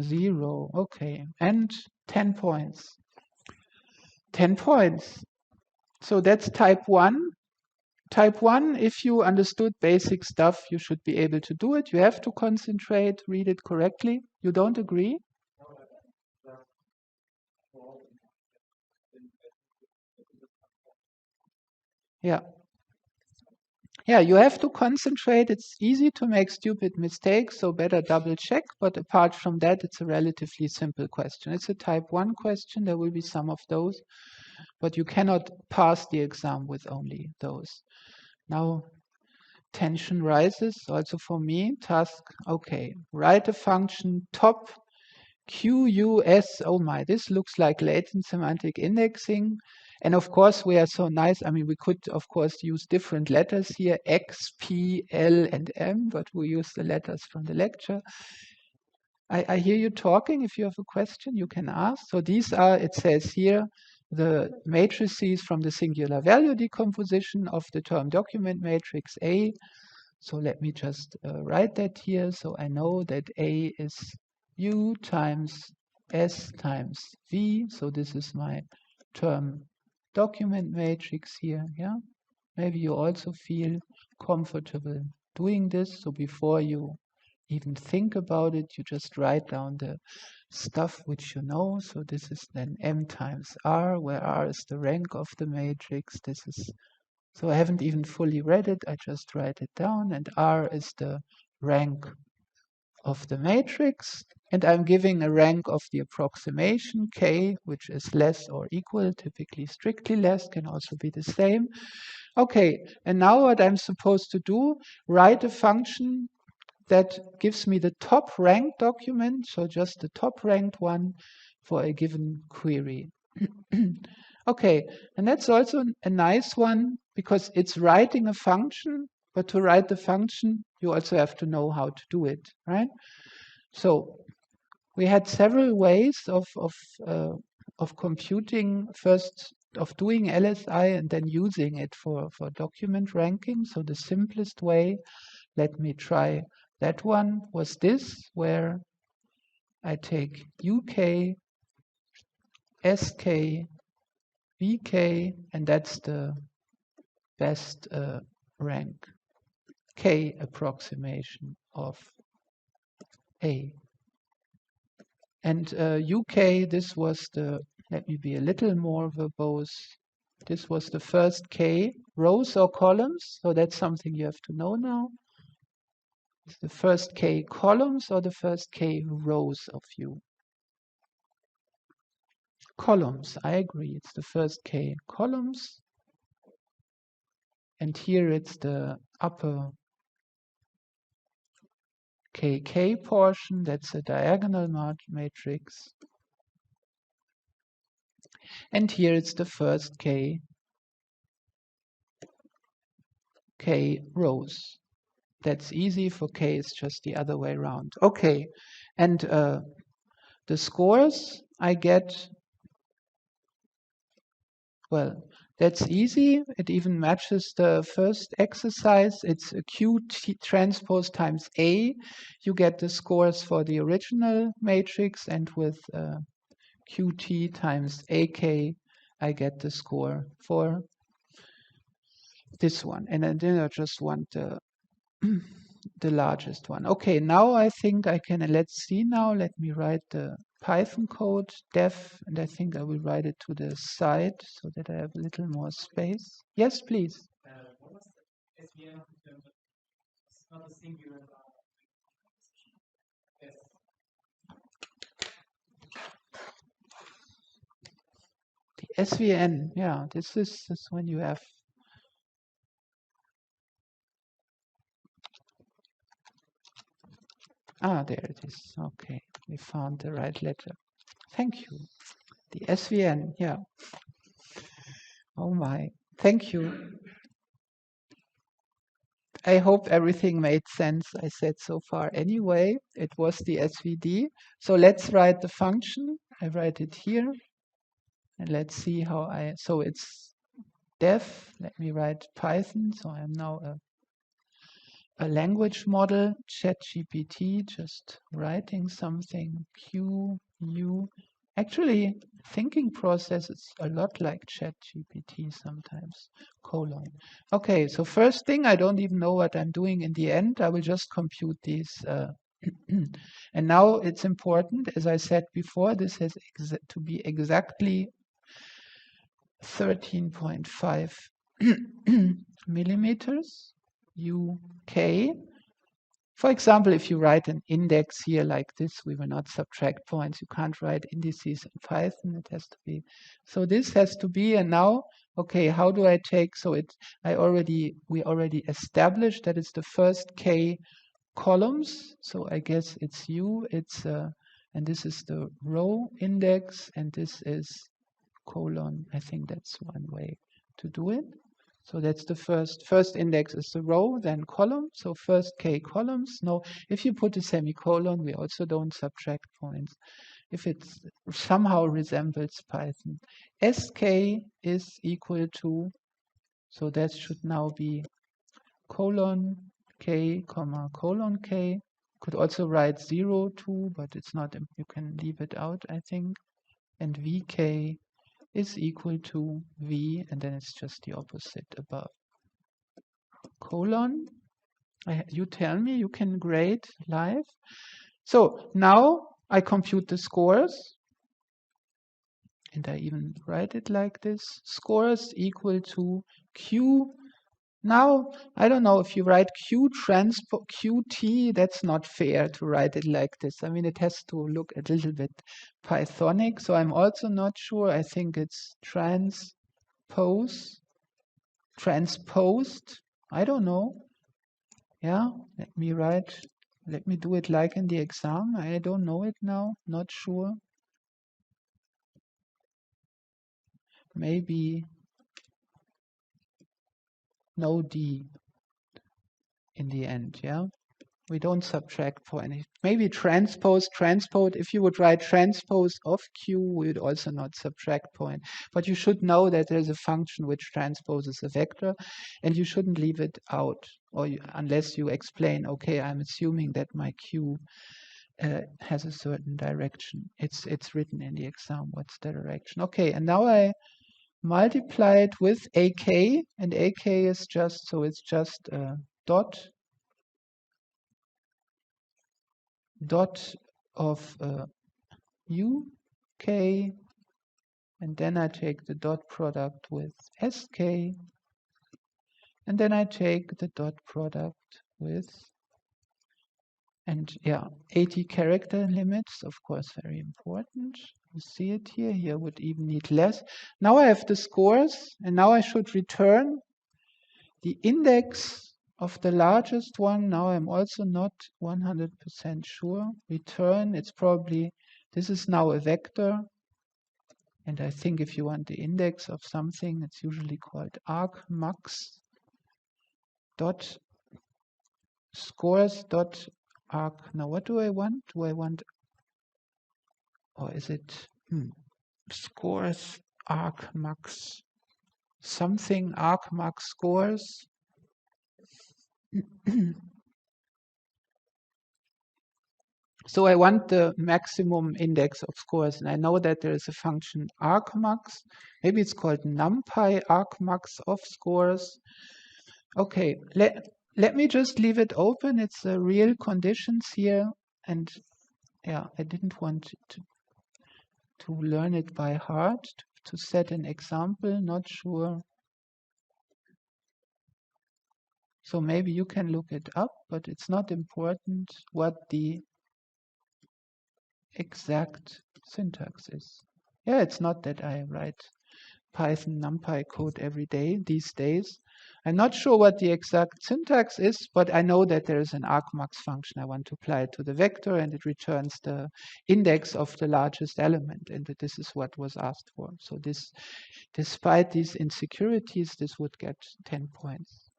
0. Okay. And 10 points. 10 points. So that's type 1. Type 1, if you understood basic stuff, you should be able to do it. You have to concentrate, read it correctly. You don't agree? Yeah. Yeah, you have to concentrate. It's easy to make stupid mistakes, so better double check. But apart from that, it's a relatively simple question. It's a type 1 question. There will be some of those, but you cannot pass the exam with only those. Now, tension rises also for me. Task, okay, write a function top QUS, oh my, this looks like latent semantic indexing. And of course, we are so nice. I mean, we could, of course, use different letters here, X, P, L, and M, but we use the letters from the lecture. I hear you talking. If you have a question, you can ask. So these are, it says here, the matrices from the singular value decomposition of the term document matrix A. So let me just write that here. So I know that A is U times S times V. So this is my term document matrix here. Yeah. Maybe you also feel comfortable doing this. So before you even think about it, you just write down the stuff which you know. So this is then M times R, where R is the rank of the matrix. This is, so I haven't even fully read it. I just write it down, and R is the rank of the matrix. And I'm giving a rank of the approximation K, which is less or equal, typically strictly less, can also be the same. Okay, and now what I'm supposed to do, write a function that gives me the top ranked document, so just the top ranked one for a given query. Okay, and that's also a nice one because it's writing a function, but to write the function, you also have to know how to do it, right? So we had several ways of computing, first of doing LSI and then using it for document ranking. So the simplest way, let me try that one, was this, where I take UK, SK, VK, and that's the best rank K approximation of A. And UK, this was the, let me be a little more verbose, this was the first K rows or columns, so that's something you have to know now. It's the first K columns or the first K rows of U? Columns, I agree, it's the first K columns. And here it's the upper KK portion, that's a diagonal matrix. And here it's the first K rows. That's easy. For K, it's just the other way around. Okay, and the scores I get, well, that's easy. It even matches the first exercise. It's a Q transpose times A. You get the scores for the original matrix, and with QT times AK, I get the score for this one. And then I just want the the largest one. Okay, now I think I can, let's see now, let me write the Python code, def, and I think I will write it to the side so that I have a little more space. Yes, please. What was the SVM in terms of, it's not a singular yes. The SVN, yeah, this is when you have there it is. Okay, we found the right letter. Thank you. The SVN, yeah. Oh my, thank you. I hope everything made sense I said so far. Anyway, it was the SVD. So let's write the function. I write it here. And let's see how so it's def. Let me write Python. So I'm now a language model, ChatGPT, just writing something, Q, U. Actually, thinking process is a lot like ChatGPT sometimes, colon. Okay, so first thing, I don't even know what I'm doing in the end. I will just compute these. And now it's important, as I said before, this has to be exactly 13.5 millimeters. UK. For example, if you write an index here like this, we will not subtract points. You can't write indices in Python. It has to be. So this has to be, and now, okay, how do I take, so we already established that it's the first K columns. So I guess it's U, it's and this is the row index, and this is colon. I think that's one way to do it. So that's the first index is the row, then column. So first k columns. No, if you put a semicolon, we also don't subtract points. If it somehow resembles Python. sk is equal to, so that should now be colon k, comma, colon k. Could also write 0, 2, but it's not, you can leave it out, I think. And vk is equal to v, and then it's just the opposite above. Colon, you tell me, you can grade live. So now I compute the scores, and I even write it like this. Scores equal to q. Now, I don't know if you write q transpose qt, that's not fair to write it like this. I mean, it has to look a little bit Pythonic, so I'm also not sure. I think it's transposed. I don't know. Yeah, let me do it like in the exam. I don't know it now, not sure. Maybe no D in the end, yeah? We don't subtract for any. Maybe transpose. If you would write transpose of Q, we would also not subtract point. But you should know that there's a function which transposes a vector, and you shouldn't leave it out, or unless you explain, okay, I'm assuming that my Q has a certain direction. It's written in the exam what's the direction. Okay, and now I multiply it with AK, and AK is just, so it's just a dot of UK, and then I take the dot product with SK, and then I take the dot product with, and yeah, 80 character limits, of course, very important. You see it here. Here would even need less. Now I have the scores, and now I should return the index of the largest one. Now I'm also not 100% sure. Return, it's probably, this is now a vector. And I think if you want the index of something, it's usually called argmax dot scores dot arg. Now what do I want? Do I want, or is it scores argmax something argmax scores? So I want the maximum index of scores, and I know that there is a function argmax. Maybe it's called numpy argmax of scores. Okay, let me just leave it open. It's real conditions here, and yeah, I didn't want to learn it by heart. To set an example, not sure. So maybe you can look it up, but it's not important what the exact syntax is. Yeah, it's not that I write Python NumPy code every day these days. I'm not sure what the exact syntax is, but I know that there is an argmax function. I want to apply it to the vector, and it returns the index of the largest element, and that this is what was asked for. So this, despite these insecurities, this would get 10 points.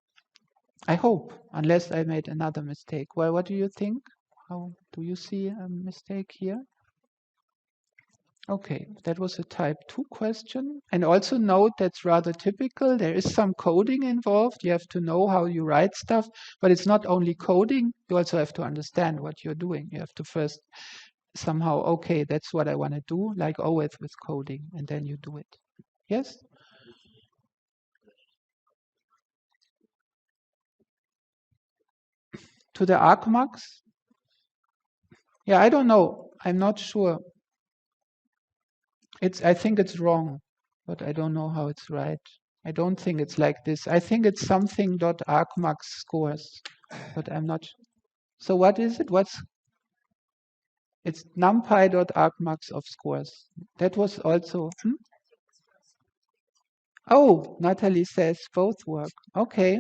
I hope, unless I made another mistake. Well, what do you think? How do you see a mistake here? Okay, that was a type 2 question. And also note that's rather typical. There is some coding involved. You have to know how you write stuff, but it's not only coding. You also have to understand what you're doing. You have to first somehow, okay, that's what I want to do, like always with coding, and then you do it. Yes? To the argmax? Yeah, I don't know. I'm not sure. I think it's wrong, but I don't know how it's right. I don't think it's like this. I think it's something dot argmax scores, but I'm not. So what is it? It's numpy dot argmax of scores. That was also. Oh, Natalie says both work. Okay.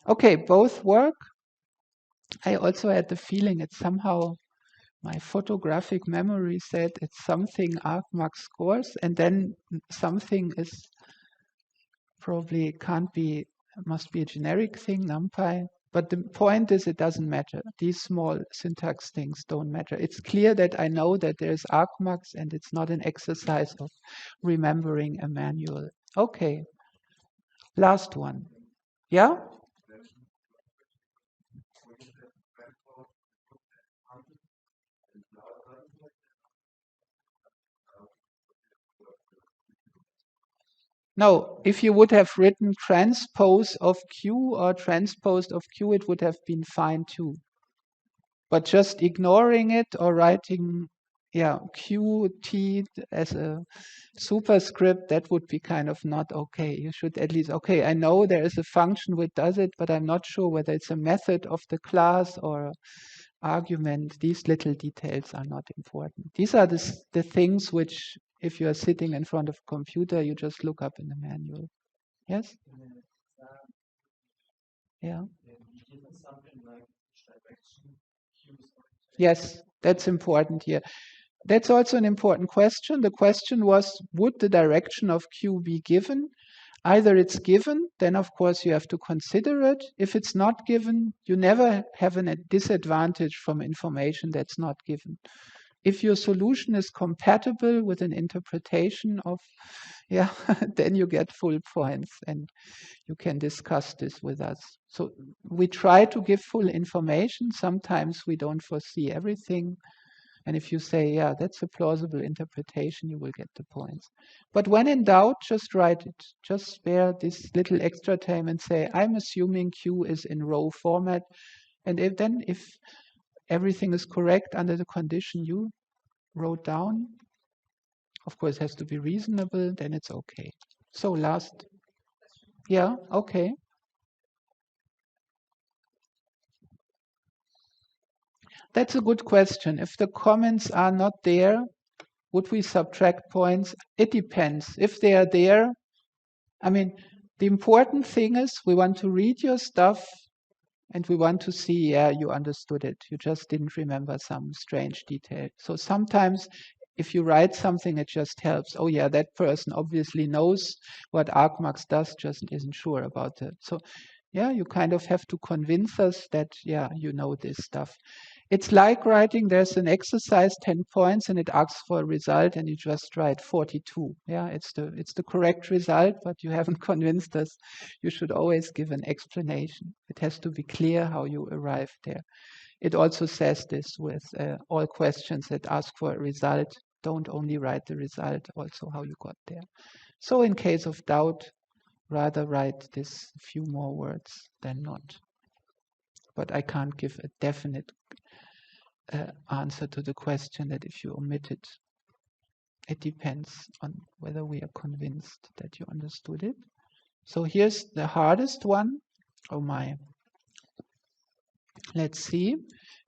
Okay, both work. I also had the feeling it's somehow My photographic memory said it's something argmax scores, and then something is probably can't be, must be a generic thing, NumPy. But the point is, it doesn't matter. These small syntax things don't matter. It's clear that I know that there's argmax, and it's not an exercise of remembering a manual. Okay, last one. Yeah? No, if you would have written transpose of Q or transpose of Q, it would have been fine too. But just ignoring it or writing, yeah, QT as a superscript, that would be kind of not okay. You should at least, okay, I know there is a function which does it, but I'm not sure whether it's a method of the class or argument. These little details are not important. These are the things which, if you are sitting in front of a computer, you just look up in the manual. Yes? Yeah. Yes, that's important here. That's also an important question. The question was, would the direction of Q be given? Either it's given, then of course you have to consider it. If it's not given, you never have a disadvantage from information that's not given. If your solution is compatible with an interpretation of, yeah, then you get full points and you can discuss this with us. So we try to give full information. Sometimes we don't foresee everything. And if you say, yeah, that's a plausible interpretation, you will get the points. But when in doubt, just write it. Just spare this little extra time and say, I'm assuming Q is in row format. And if everything is correct under the condition you wrote down, of course, it has to be reasonable, then it's okay. So last, yeah, okay. That's a good question. If the comments are not there, would we subtract points? It depends. If they are there, I mean, the important thing is we want to read your stuff and we want to see, yeah, you understood it. You just didn't remember some strange detail. So sometimes if you write something, it just helps. Oh, yeah, that person obviously knows what argmax does, just isn't sure about it. So, yeah, you kind of have to convince us that, yeah, you know this stuff. It's like writing, there's an exercise, 10 points, and it asks for a result, and you just write 42. Yeah, it's the correct result, but you haven't convinced us. You should always give an explanation. It has to be clear how you arrived there. It also says this with all questions that ask for a result. Don't only write the result, also how you got there. So in case of doubt, rather write this few more words than not. But I can't give a definite answer to the question that if you omit it, it depends on whether we are convinced that you understood it. So here's the hardest one. Oh my. Let's see.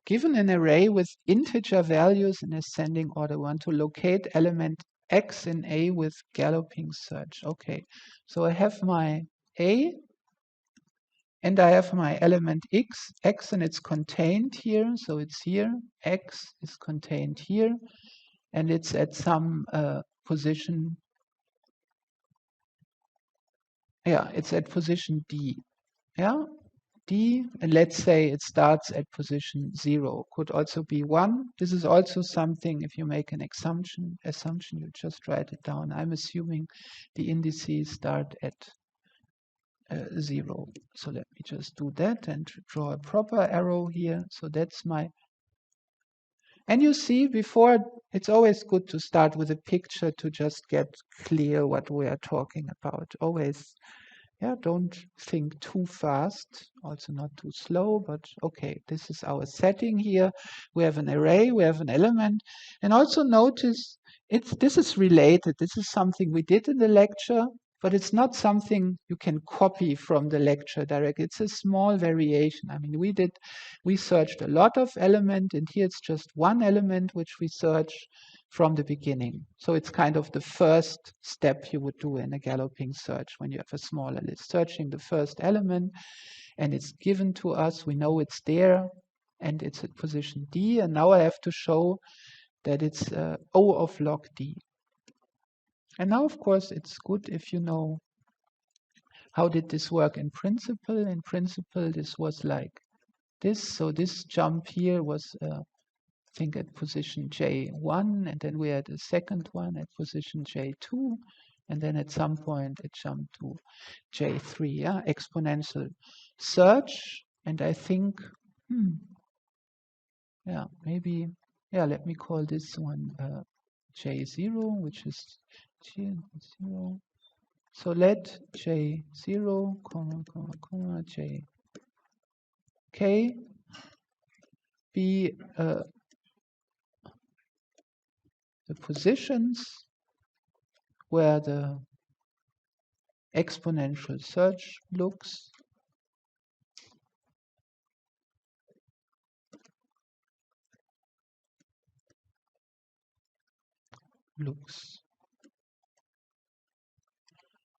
Given an array with integer values in ascending order, we want to locate element x in A with galloping search. Okay, so I have my A and I have my element x, and it's contained here. So it's here. X is contained here, and it's at some position. Yeah, it's at position D. Yeah, D, and let's say it starts at position 0. Could also be 1. This is also something, if you make an assumption, you just write it down. I'm assuming the indices start at 0. So let me just do that and draw a proper arrow here. So that's my... And you see, before, it's always good to start with a picture to just get clear what we are talking about. Always, yeah, don't think too fast, also not too slow, but okay, this is our setting here. We have an array, we have an element, and also notice this is related. This is something we did in the lecture, but it's not something you can copy from the lecture directly. It's a small variation. I mean, we searched a lot of element, and here it's just one element which we search from the beginning. So it's kind of the first step you would do in a galloping search when you have a smaller list, searching the first element, and it's given to us. We know it's there. and it's at position D, and now I have to show that it's O of log D. And now, of course, it's good if you know how did this work in principle. In principle, this was like this. So this jump here was, I think, at position J1, and then we had a second one at position J2, and then at some point it jumped to J3, yeah, exponential search. And I think, yeah, maybe, yeah, let me call this one J0, which is J0. So let J0, Jk be the positions where the exponential search looks.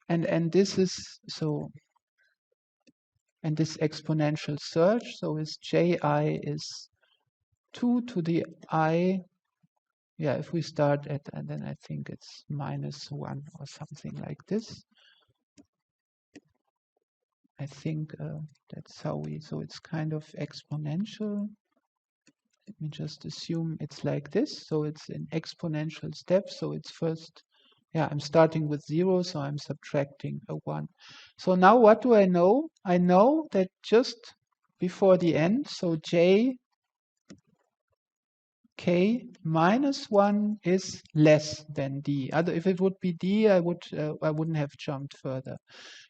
And this is so, and this exponential search, so is Ji is 2 to the I. Yeah, if we start at, and then I think it's -1 or something like this. I think that's how we, so it's kind of exponential. Let me just assume it's like this. So it's in exponential steps. So it's first, yeah, I'm starting with 0, so I'm subtracting a 1. So now what do I know? I know that just before the end, so J k minus 1 is less than D. If it would be D, I wouldn't have jumped further.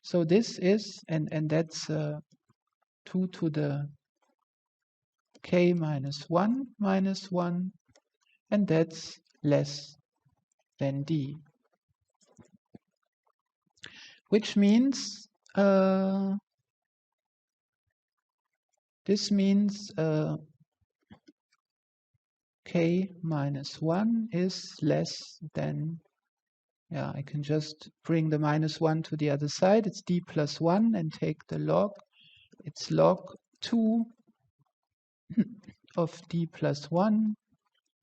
So this is, and that's 2 to the k minus 1 minus 1, and that's less than D. Which means, this means k minus 1 is less than, yeah, I can just bring the -1 to the other side. It's D plus 1 and take the log. It's log 2 of D plus 1,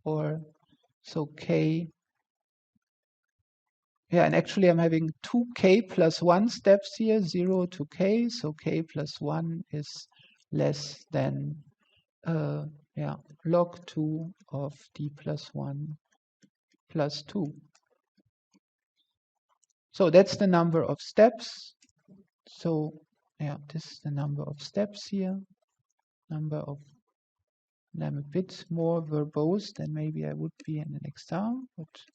or so k. Yeah, and actually I'm having 2k plus 1 steps here, 0 to k, so k plus 1 is less than yeah, log 2 of D plus 1 plus 2. So that's the number of steps. So yeah, this is the number of steps here. And I'm a bit more verbose than maybe I would be in an exam, but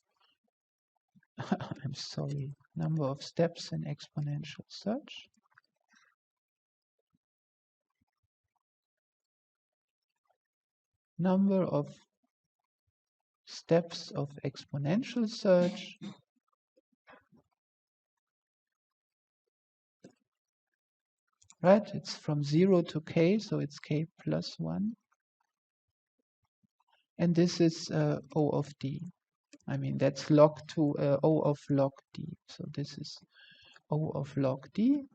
I'm sorry. Number of steps in exponential search. Number of steps of exponential search. Right, it's from 0 to k, so it's k plus 1. And this is O of D. I mean, that's log 2, O of log D. So this is O of log D.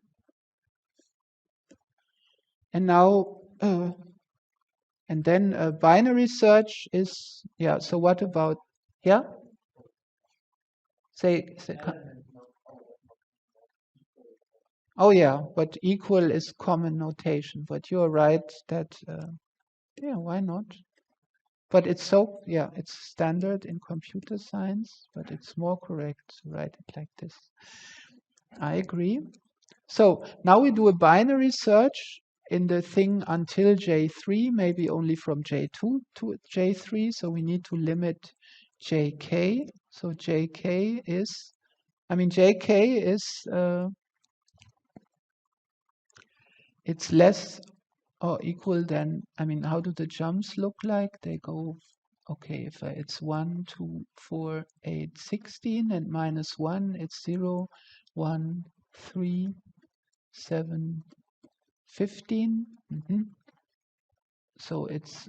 And now, and then binary search is, yeah, so what about, yeah? Say oh yeah, but equal is common notation. But you're right that, yeah, why not? But it's so, yeah, it's standard in computer science, but it's more correct to write it like this. I agree. So now we do a binary search in the thing until J3, maybe only from J2 to J3. So we need to limit JK. So JK is, I mean, JK is, it's less or equal than, I mean, how do the jumps look like? They go, okay, if it's 1, 2, 4, 8, 16, and -1, it's 0, 1, 3, 7, 15. So it's,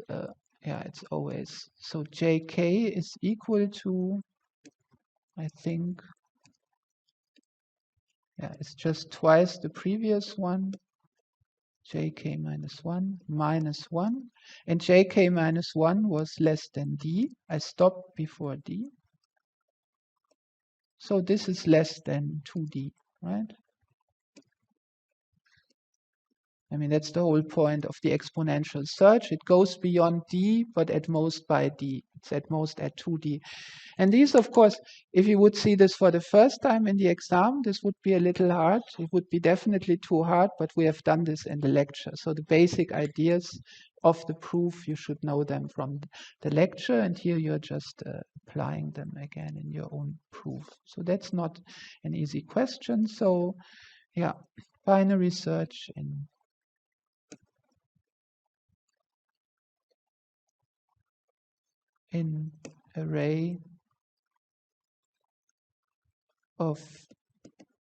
yeah, it's always, so JK is equal to, I think, yeah, it's just twice the previous one. jk minus 1, minus 1, and jk minus 1 was less than d. I stopped before d. So this is less than 2d, right? I mean, that's the whole point of the exponential search. It goes beyond d, but at most by d. It's at most at 2d. And these, of course, if you would see this for the first time in the exam, this would be a little hard. It would be definitely too hard, but we have done this in the lecture. So the basic ideas of the proof, you should know them from the lecture. And here you're just applying them again in your own proof. So that's not an easy question. So yeah, binary search in array of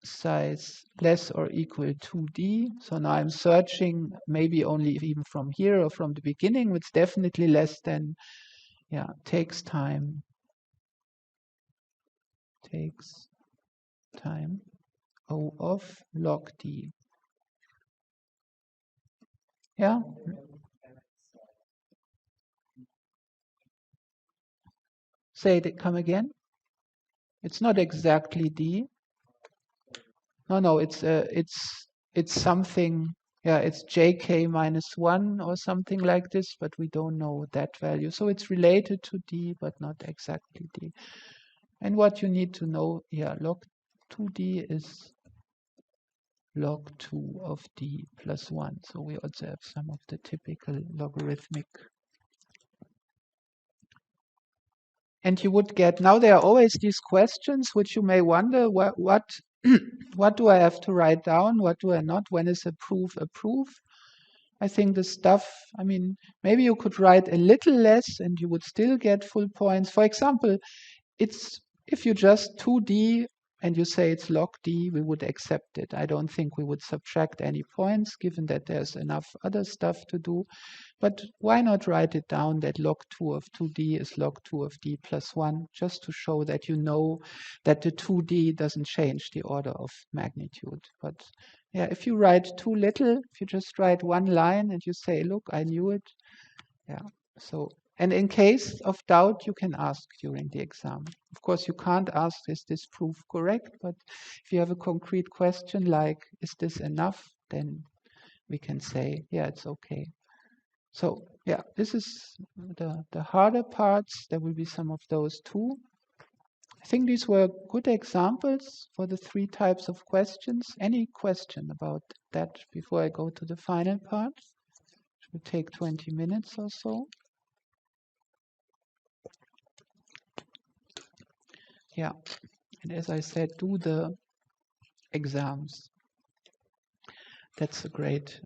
size less or equal to d. So now I'm searching maybe only even from here or from the beginning. It's definitely less than, yeah, takes time O of log d. Yeah. Say it, come again. It's not exactly d. No, it's something. Yeah, it's jk minus 1 or something like this, but we don't know that value. So it's related to d, but not exactly d. And what you need to know, yeah, log 2d is log 2 of d plus 1. So we also have some of the typical logarithmic. And you would get, now there are always these questions which you may wonder, what what do I have to write down? What do I not? When is a proof a proof? I think the stuff, I mean, maybe you could write a little less and you would still get full points. For example, it's if you just 2d and you say it's log d, we would accept it. I don't think we would subtract any points given that there's enough other stuff to do. But why not write it down that log 2 of 2d is log 2 of d plus 1, just to show that you know that the 2d doesn't change the order of magnitude. But yeah, if you write too little, if you just write one line and you say, look, I knew it. Yeah, so, and in case of doubt, you can ask during the exam. Of course, you can't ask, is this proof correct? But if you have a concrete question like, is this enough? Then we can say, yeah, it's okay. So yeah, this is the harder parts. There will be some of those too. I think these were good examples for the 3 types of questions. Any question about that before I go to the final part? It will take 20 minutes or so. Yeah, and as I said, do the exams. That's a great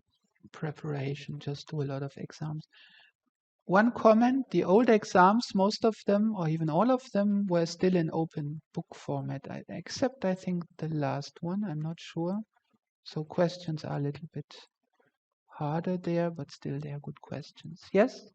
preparation. Just do a lot of exams. One comment, the old exams, most of them, or even all of them, were still in open book format, except I think the last one, I'm not sure. So questions are a little bit harder there, but still they are good questions. Yes?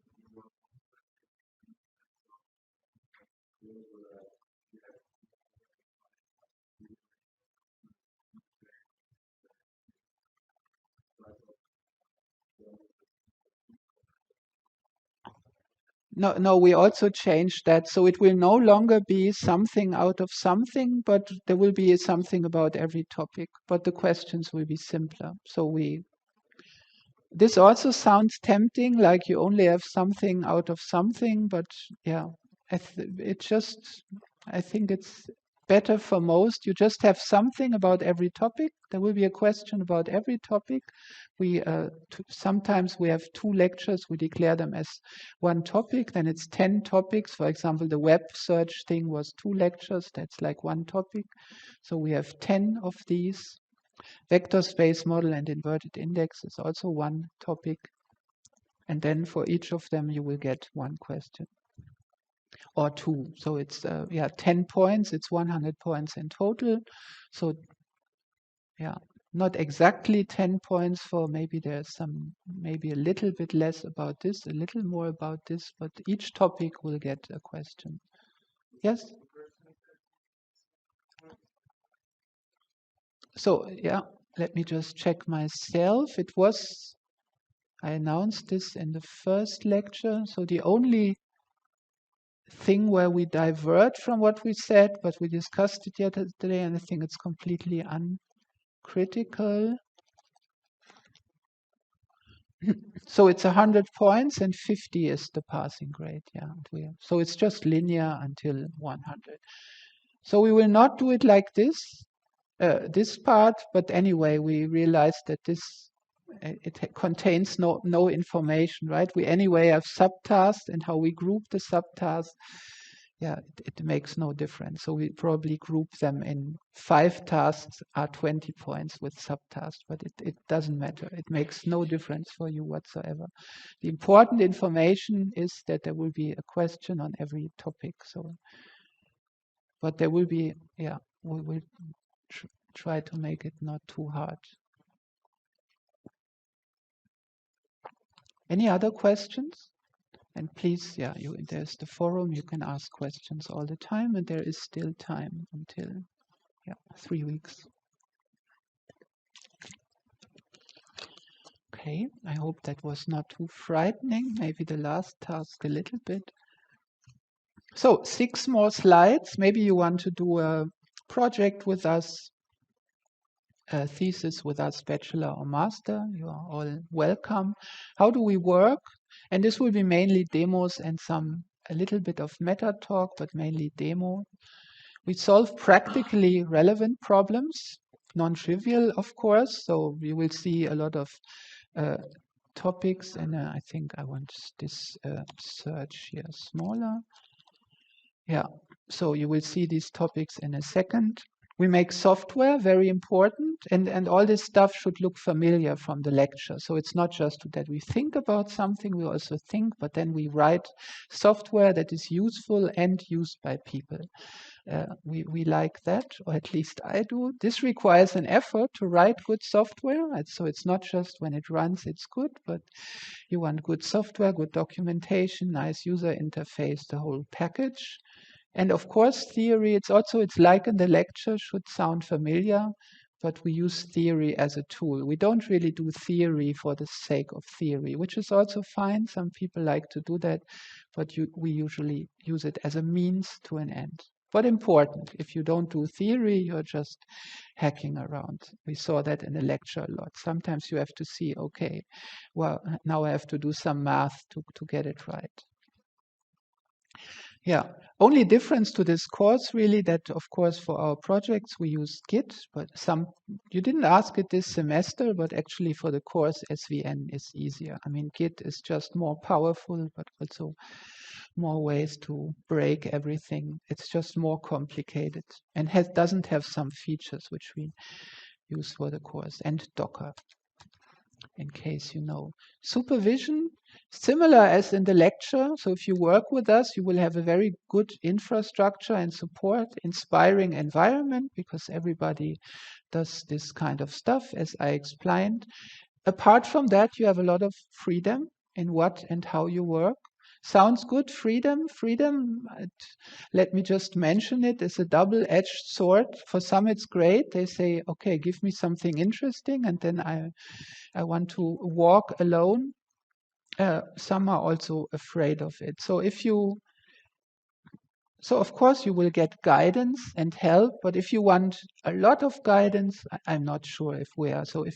No, we also changed that. So it will no longer be something out of something, but there will be something about every topic, but the questions will be simpler. So this also sounds tempting, like you only have something out of something, but yeah, I think it's better for most. You just have something about every topic. There will be a question about every topic. Sometimes we have 2 lectures. We declare them as one topic. Then it's 10 topics. For example, the web search thing was 2 lectures. That's like one topic. So we have 10 of these. Vector space model and inverted index is also one topic. And then for each of them, you will get 1 question or 2. So it's 10 points. It's 100 points in total. So yeah, not exactly 10 points for maybe there's maybe a little bit less about this, a little more about this, but each topic will get a question. Yes? So yeah, let me just check myself. It was I announced this in the first lecture. So the only thing where we divert from what we said, but we discussed it yesterday, and I think it's completely uncritical. So it's 100 points and 50 is the passing grade. Yeah, so it's just linear until 100. So we will not do it like this part, but anyway, we realized that it contains no information, right? We anyway have subtasks, and how we group the subtasks, yeah, it makes no difference. So we probably group them in 5 tasks are 20 points with subtasks, but it doesn't matter. It makes no difference for you whatsoever. The important information is that there will be a question on every topic. So, but there will be, yeah, we will try to make it not too hard. Any other questions? And please, yeah, there's the forum. You can ask questions all the time, and there is still time until 3 weeks. Okay, I hope that was not too frightening. Maybe the last task a little bit. So 6 more slides. Maybe you want to do a project with us, a thesis with us, bachelor or master. You are all welcome. How do we work? And this will be mainly demos and a little bit of meta talk, but mainly demo. We solve practically relevant problems, non-trivial, of course. So we will see a lot of topics, and I think I want this search here smaller. Yeah, so you will see these topics in a second. We make software, very important, and all this stuff should look familiar from the lecture. So it's not just that we think about something, we also think, but then we write software that is useful and used by people. We like that, or at least I do. This requires an effort to write good software. So it's not just when it runs, it's good, but you want good software, good documentation, nice user interface, the whole package. And of course, theory, it's like in the lecture, should sound familiar, but we use theory as a tool. We don't really do theory for the sake of theory, which is also fine. Some people like to do that, but we usually use it as a means to an end. But important, if you don't do theory, you're just hacking around. We saw that in the lecture a lot. Sometimes you have to see, okay, well, now I have to do some math to get it right. Yeah, only difference to this course really that, of course, for our projects we use Git, but you didn't ask it this semester, but actually for the course SVN is easier. I mean, Git is just more powerful, but also more ways to break everything. It's just more complicated and doesn't have some features which we use for the course, and Docker, in case you know. Supervision, similar as in the lecture. So if you work with us, you will have a very good infrastructure and support, inspiring environment, because everybody does this kind of stuff, as I explained. Apart from that, you have a lot of freedom in what and how you work. Sounds good, freedom. Let me just mention it, is a double-edged sword. For some, it's great. They say, okay, give me something interesting, and then I want to walk alone. Some are also afraid of it. So of course you will get guidance and help, but if you want a lot of guidance, I'm not sure if we are. So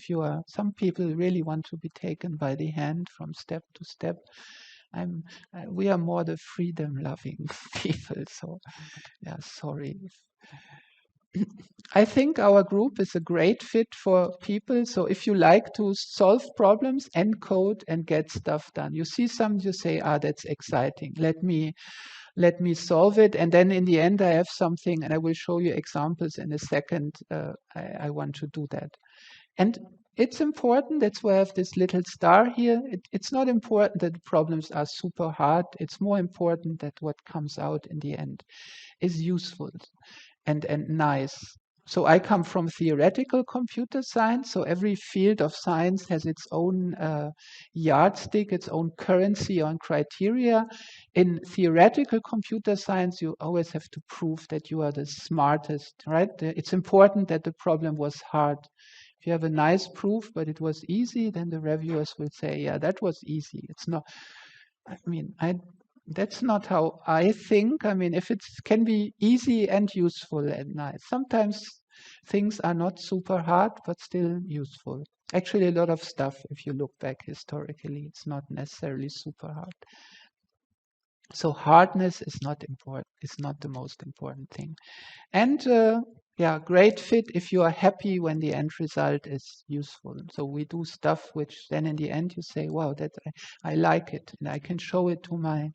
some people really want to be taken by the hand from step to step. We are more the freedom-loving people. So yeah, sorry. I think our group is a great fit for people. So if you like to solve problems, encode, and get stuff done, you see some, you say, that's exciting. Let me solve it. And then in the end, I have something, and I will show you examples in a second. I want to do that. And it's important. That's why I have this little star here. It's not important that the problems are super hard. It's more important that what comes out in the end is useful and nice. So I come from theoretical computer science. So every field of science has its own yardstick, its own currency on criteria. In theoretical computer science, you always have to prove that you are the smartest, right? It's important that the problem was hard. If you have a nice proof, but it was easy, then the reviewers will say, yeah, that was easy. It's not, I mean, that's not how I think. I mean, if it can be easy and useful and nice, sometimes things are not super hard, but still useful. Actually, a lot of stuff, if you look back historically, it's not necessarily super hard. So hardness is not important. It's not the most important thing. And yeah, great fit if you are happy when the end result is useful. So we do stuff which then in the end you say, wow, that I like it and I can show it to my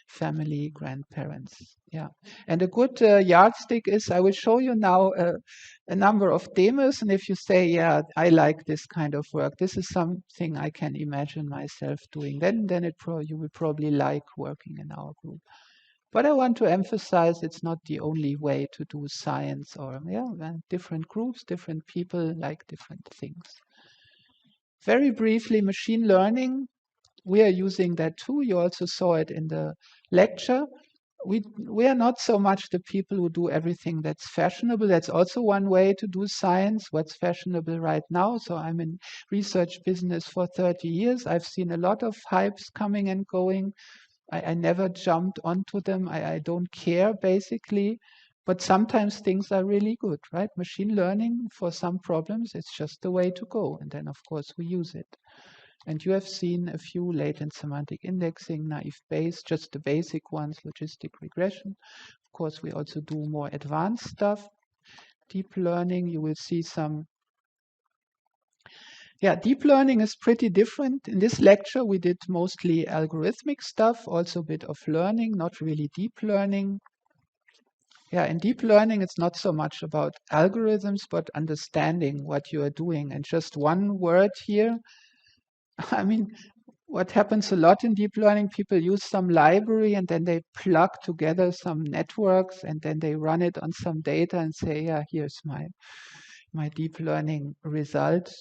family, grandparents. Yeah. And a good yardstick is I will show you now a number of demos. And if you say, yeah, I like this kind of work, this is something I can imagine myself doing, then you will probably like working in our group. But I want to emphasize it's not the only way to do science, or yeah, different groups, different people like different things. Very briefly, machine learning, we are using that too. You also saw it in the lecture. We are not so much the people who do everything that's fashionable. That's also one way to do science, what's fashionable right now. So I'm in research business for 30 years. I've seen a lot of hypes coming and going. I never jumped onto them. I don't care basically. But sometimes things are really good, right? Machine learning for some problems, it's just the way to go. And then, of course, we use it. And you have seen a few latent semantic indexing, naive Bayes, just the basic ones, logistic regression. Of course, we also do more advanced stuff. Deep learning, you will see some. Yeah, deep learning is pretty different. In this lecture, we did mostly algorithmic stuff, also a bit of learning, not really deep learning. Yeah, in deep learning, it's not so much about algorithms, but understanding what you are doing. And just one word here. I mean, what happens a lot in deep learning, people use some library and then they plug together some networks and then they run it on some data and say, yeah, here's my deep learning result.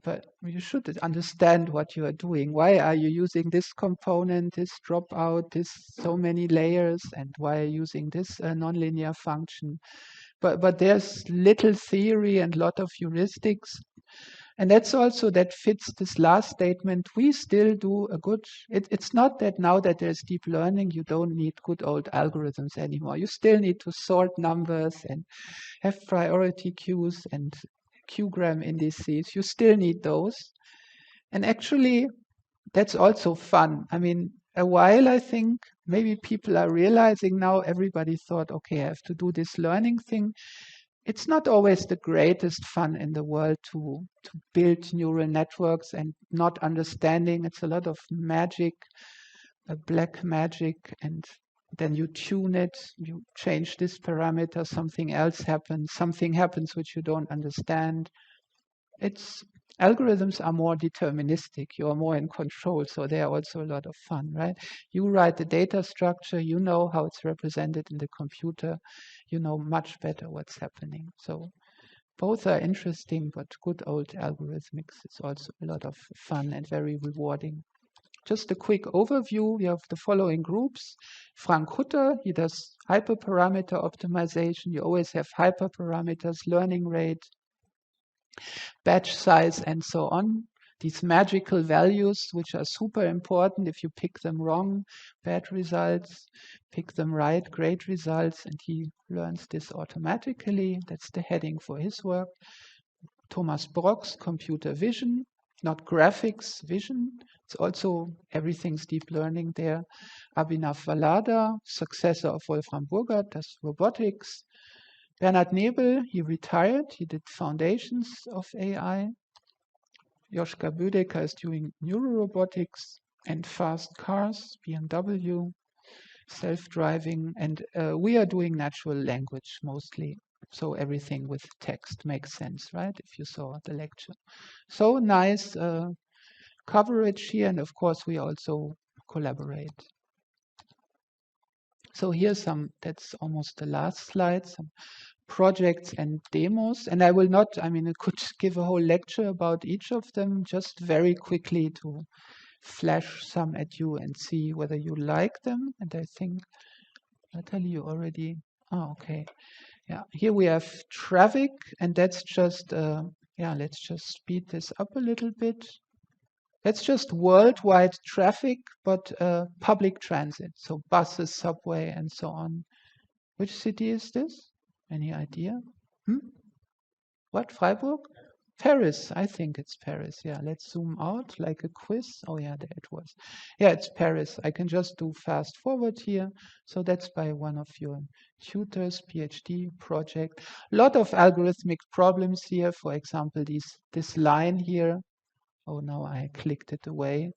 But you should understand what you are doing. Why are you using this component, this dropout, this so many layers, and why are you using this nonlinear function? But there's little theory and lot of heuristics. And that's also that fits this last statement. We still do a good, it's not that now that there's deep learning, you don't need good old algorithms anymore. You still need to sort numbers and have priority queues and Q-gram indices. You still need those. And actually, that's also fun. I mean, a while I think maybe people are realizing now everybody thought, okay, I have to do this learning thing. It's not always the greatest fun in the world to build neural networks and not understanding. It's a lot of magic, black magic, and then you tune it, you change this parameter, something else happens, something happens which you don't understand. It's algorithms are more deterministic. You are more in control, so they are also a lot of fun, right? You write the data structure, you know how it's represented in the computer, you know much better what's happening. So both are interesting, but good old algorithmics is also a lot of fun and very rewarding. Just a quick overview. We have the following groups. Frank Hutter, he does hyperparameter optimization. You always have hyperparameters, learning rate, batch size, and so on. These magical values, which are super important. If you pick them wrong, bad results. Pick them right, great results. And he learns this automatically. That's the heading for his work. Thomas Brock's computer vision, not graphics, vision. It's also everything's deep learning there. Abhinav Valada, successor of Wolfram Burgert, does robotics. Bernhard Nebel, he retired. He did foundations of AI. Joschka Bödecker is doing neurorobotics and fast cars, BMW, self-driving, and we are doing natural language mostly. So everything with text makes sense, right? If you saw the lecture. So nice coverage here, and of course we also collaborate. So here's that's almost the last slide, some projects and demos. And I will not, I mean, I could give a whole lecture about each of them, just very quickly to flash some at you and see whether you like them. And I think, Natalie, you already, oh, okay. Yeah, here we have traffic, and that's just Yeah, let's just speed this up a little bit. That's just worldwide traffic, but public transit, so buses, subway, and so on. Which city is this? Any idea? Hmm? What, Freiburg? Paris, I think it's Paris. Yeah, let's zoom out like a quiz. Oh yeah, there it was. Yeah, it's Paris. I can just do fast forward here. So that's by one of your tutors, PhD project. A lot of algorithmic problems here. For example, this line here. Oh, now I clicked it away.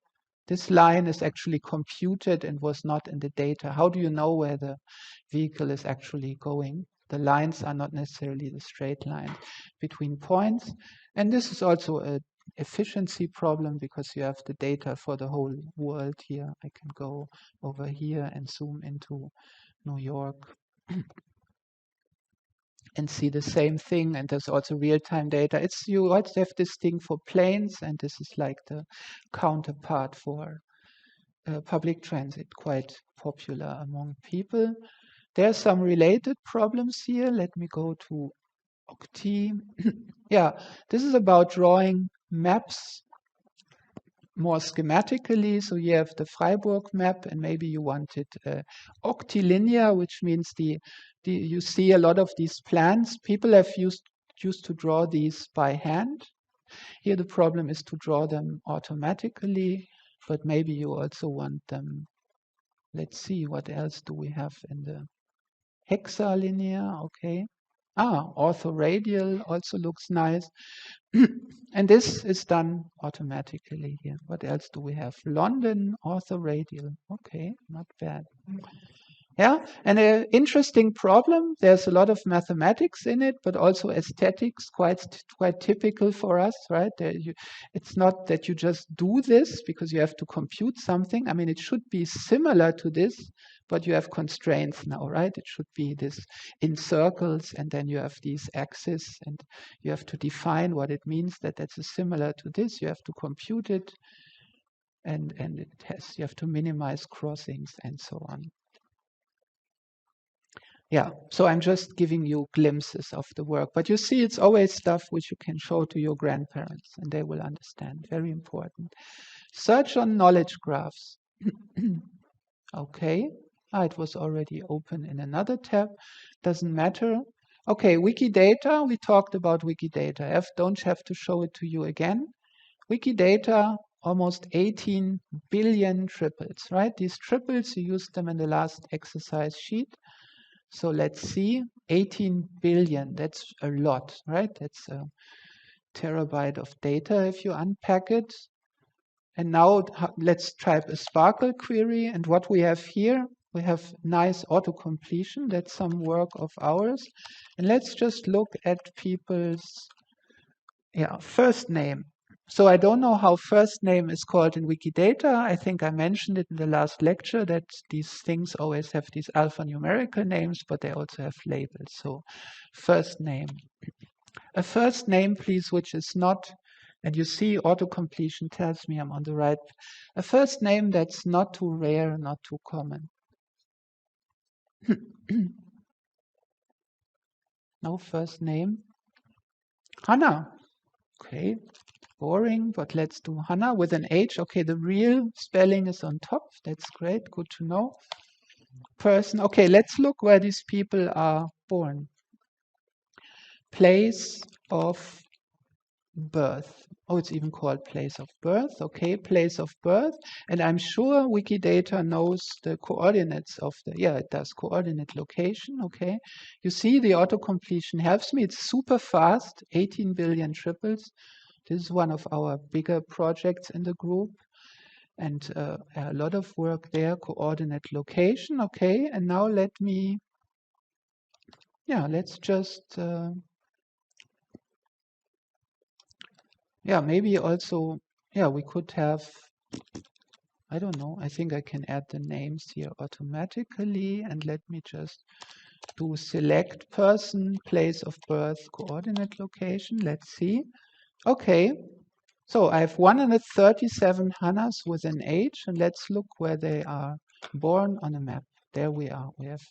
This line is actually computed and was not in the data. How do you know where the vehicle is actually going? The lines are not necessarily the straight line between points. And this is also a efficiency problem because you have the data for the whole world here. I can go over here and zoom into New York and see the same thing. And there's also real-time data. It's you also have this thing for planes, and this is like the counterpart for public transit, quite popular among people. There are some related problems here. Let me go to Octi. Yeah, this is about drawing maps more schematically. So you have the Freiburg map, and maybe you want it octilinear, which means you see a lot of these plans. People have used to draw these by hand. Here the problem is to draw them automatically, but maybe you also want them. Let's see, what else do we have in the hexalinear? Okay. Orthoradial also looks nice. And this is done automatically here. What else do we have? London orthoradial. Okay, not bad. Yeah, and an interesting problem. There's a lot of mathematics in it, but also aesthetics, quite typical for us, right? It's not that you just do this because you have to compute something. I mean, it should be similar to this, but you have constraints now, right? It should be this in circles, and then you have these axes, and you have to define what it means that that's similar to this. You have to compute it, and you have to minimize crossings and so on. Yeah, so I'm just giving you glimpses of the work, but you see, it's always stuff which you can show to your grandparents and they will understand. Very important. Search on knowledge graphs. Okay, it was already open in another tab. Doesn't matter. Okay, Wikidata. We talked about Wikidata. I don't have to show it to you again. Wikidata, almost 18 billion triples, right? These triples, you used them in the last exercise sheet. So let's see, 18 billion, that's a lot, right? That's a terabyte of data if you unpack it. And now let's type a Sparkle query. And what we have here, we have nice autocompletion. That's some work of ours. And let's just look at people's first name. So I don't know how first name is called in Wikidata. I think I mentioned it in the last lecture that these things always have these alphanumerical names, but they also have labels. So first name. A first name, please, which is not, and you see autocompletion tells me I'm on the right. A first name that's not too rare, not too common. No first name. Hannah. Okay, boring, but let's do Hannah with an H. Okay, the real spelling is on top. That's great. Good to know. Person. Okay, let's look where these people are born. Place of birth. Oh, it's even called place of birth. Okay, place of birth. And I'm sure Wikidata knows the coordinates of it does, coordinate location. Okay, you see the autocompletion helps me. It's super fast, 18 billion triples. This is one of our bigger projects in the group. And a lot of work there, coordinate location. Okay, and now let's just, maybe also, we could have, I don't know, I think I can add the names here automatically. And let me just do select person, place of birth, coordinate location. Let's see. Okay, so I have 137 Hannas with an H, and let's look where they are born on a map. There we are. We have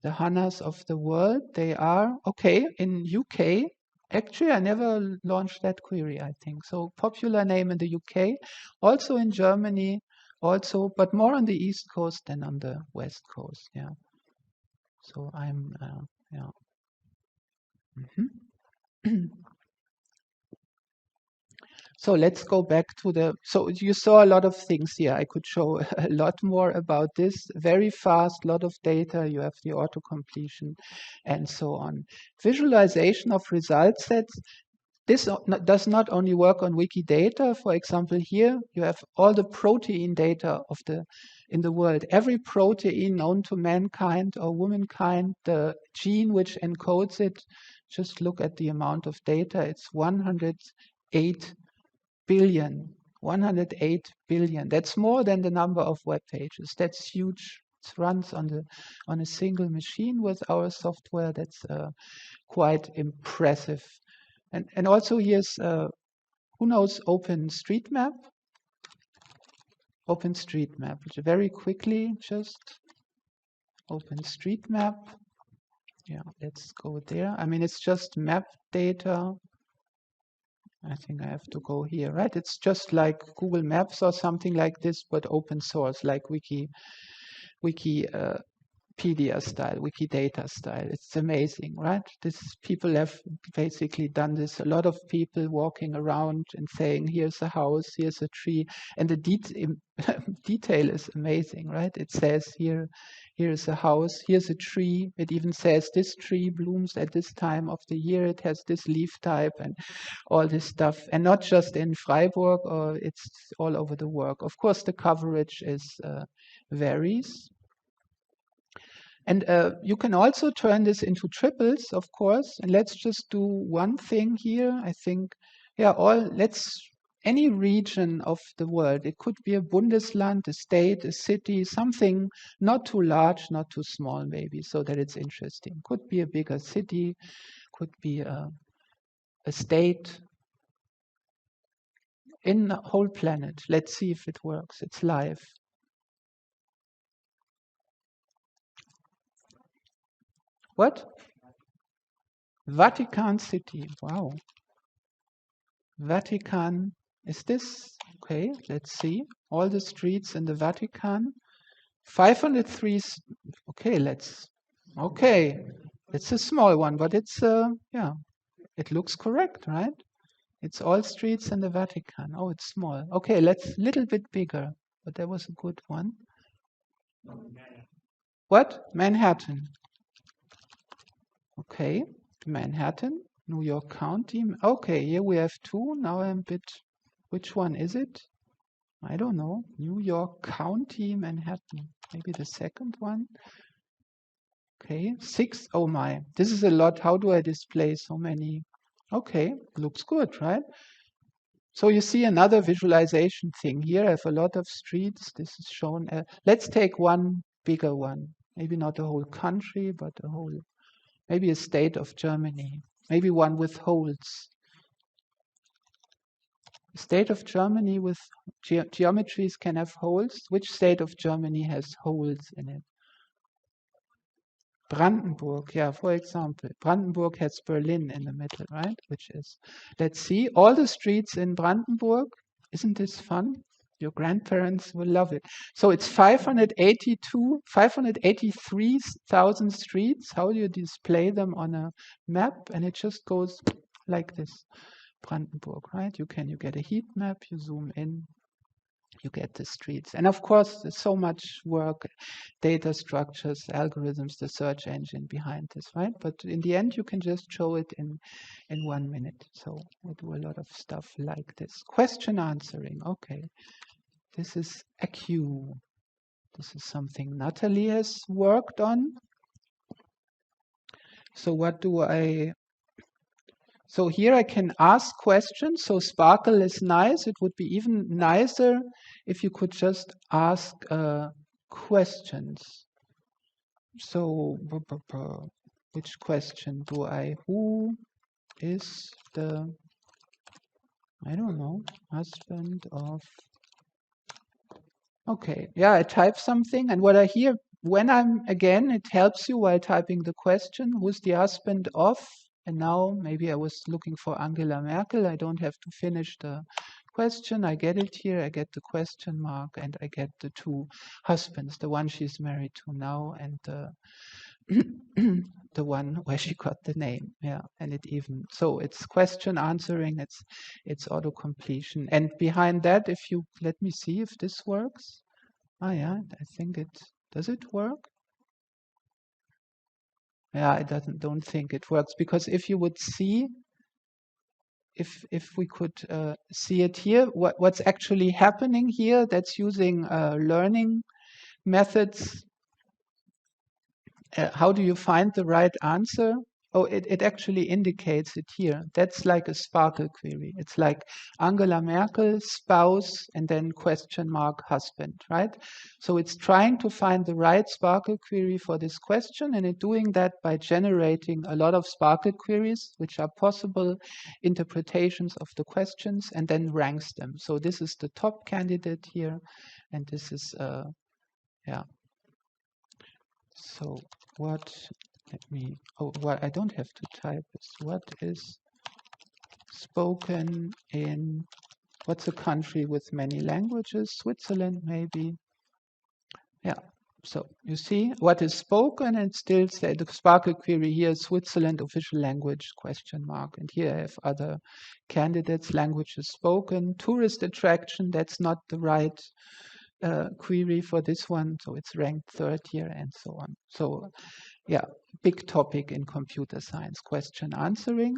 the Hannas of the world. They are, okay, in UK. Actually, I never launched that query, I think. So popular name in the UK, also in Germany, also, but more on the East Coast than on the West Coast. Yeah. So I'm, yeah. Mhm. So let's go back to the, so you saw a lot of things here. I could show a lot more about this. Very fast, lot of data. You have the auto completion and so on. Visualization of result sets. This does not only work on Wikidata. For example, here you have all the protein data of the in the world. Every protein known to mankind or womankind, the gene which encodes it. Just look at the amount of data. It's 108 billion. 108 billion. That's more than the number of web pages. That's huge. It runs on a single machine with our software. That's quite impressive. And also here's who knows OpenStreetMap? OpenStreetMap. Very quickly, just OpenStreetMap. Yeah, let's go there. I mean, it's just map data. I think I have to go here, right? It's just like Google Maps or something like this, but open source, like Wikipedia style, Wikidata style. It's amazing, right? This people have basically done this. A lot of people walking around and saying, "Here's a house, here's a tree," and the detail is amazing, right? It says here, here's a house, here's a tree. It even says this tree blooms at this time of the year. It has this leaf type and all this stuff, and not just in Freiburg, or it's all over the world. Of course, the coverage is varies. And you can also turn this into triples, of course. And let's just do one thing here. I think, yeah, any region of the world. It could be a Bundesland, a state, a city, something not too large, not too small, maybe, so that it's interesting. Could be a bigger city, could be a state in the whole planet. Let's see if it works. It's live. What? Vatican City. Wow. Vatican. Is this okay? Let's see. All the streets in the Vatican. 503. Okay, Okay, it's a small one, but it's yeah. It looks correct, right? It's all streets in the Vatican. Oh, it's small. Okay, let's little bit bigger. But that was a good one. What? Manhattan. Okay, Manhattan, New York County. Okay, here we have two. Now I'm a bit. Which one is it? I don't know. New York County, Manhattan. Maybe the second one. Okay, 6. Oh my, this is a lot. How do I display so many? Okay, looks good, right? So you see another visualization thing here. I have a lot of streets. This is shown. Let's take one bigger one. Maybe not a whole country, but maybe a state of Germany. Maybe one with holes. State of Germany with geometries can have holes. Which state of Germany has holes in it? Brandenburg, yeah, for example. Brandenburg has Berlin in the middle, right? Which is, let's see, all the streets in Brandenburg. Isn't this fun? Your grandparents will love it. So it's 583,000 streets. How do you display them on a map? And it just goes like this. Brandenburg, right? You get a heat map, you zoom in, you get the streets. And of course, there's so much work, data structures, algorithms, the search engine behind this, right? But in the end, you can just show it in 1 minute. So I do a lot of stuff like this. Question answering. Okay. This is a queue. This is something Natalie has worked on. So what do I So here I can ask questions. So Sparkle is nice. It would be even nicer if you could just ask questions. So which question do I? Who is the, I don't know, husband of? Okay, yeah, I type something, and what I hear when I'm again, it helps you while typing the question. Who's the husband of? And now maybe I was looking for Angela Merkel. I don't have to finish the question. I get it here. I get the question mark and I get the two husbands, the one she's married to now and the one where she got the name. Yeah. And it even, so it's question answering, it's auto completion. And behind that, if you, let me see if this works. Ah, yeah, I think does it work? Yeah, it doesn't, don't think it works because if you would see, if we could see it here, what's actually happening here, that's using learning methods. How do you find the right answer? Oh, it actually indicates it here. That's like a Sparkle query. It's like Angela Merkel, spouse, and then question mark husband, right? So it's trying to find the right Sparkle query for this question, and it's doing that by generating a lot of Sparkle queries, which are possible interpretations of the questions, and then ranks them. So this is the top candidate here, and this is, yeah. So what, let me, oh, well, I don't have to type this. What is spoken in, what's a country with many languages? Switzerland, maybe. Yeah. So you see what is spoken and still say the Sparkle query here, Switzerland official language question mark. And here I have other candidates, languages spoken, tourist attraction, that's not the right query for this one. So it's ranked third here and so on. So yeah, big topic in computer science, question answering.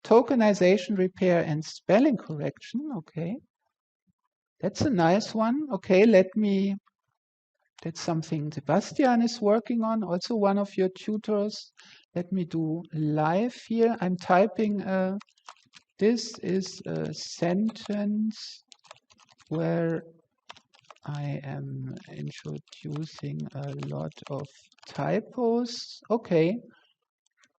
Tokenization repair and spelling correction. Okay. That's a nice one. Okay, that's something Sebastian is working on, also one of your tutors. Let me do live here. I'm typing, this is a sentence where I am introducing a lot of typos. Okay.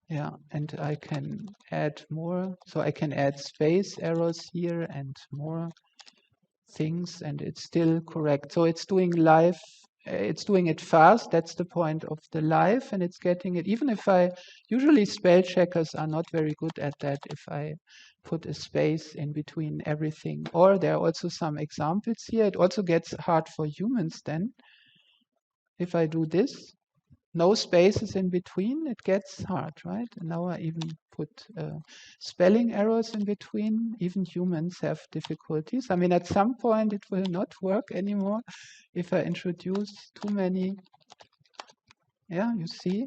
Yeah, and I can add more. So I can add space errors here and more things, and it's still correct. So it's doing live, it's doing it fast. That's the point of the live, and it's getting it. Even if usually spell checkers are not very good at that if I put a space in between everything. Or there are also some examples here. It also gets hard for humans then. If I do this, no spaces in between, it gets hard, right? And now I even put spelling errors in between. Even humans have difficulties. I mean, at some point it will not work anymore if I introduce too many. Yeah, you see?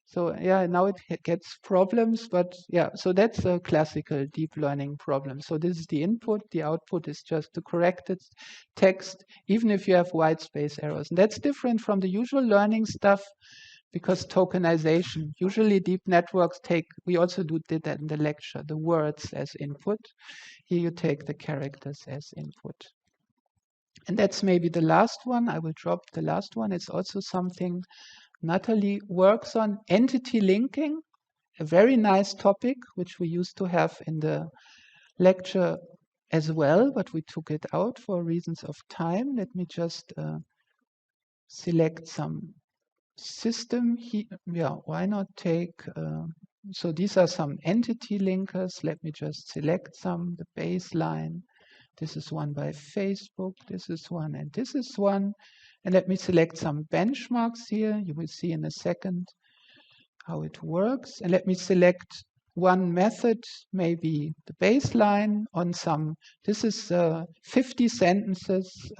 So yeah, now it gets problems, but yeah, so that's a classical deep learning problem. So this is the input, the output is just the corrected text, even if you have white space errors. And that's different from the usual learning stuff because tokenization, usually deep networks we also did that in the lecture, the words as input. Here you take the characters as input. And that's maybe the last one. I will drop the last one. It's also something Natalie works on, entity linking, a very nice topic, which we used to have in the lecture as well, but we took it out for reasons of time. Let me just select some system here. Yeah, why not take, so these are some entity linkers. Let me just select some, the baseline. This is one by Facebook, this is one, and this is one. And let me select some benchmarks here. You will see in a second how it works. And let me select one method, maybe the baseline on some, this is 50 sentences.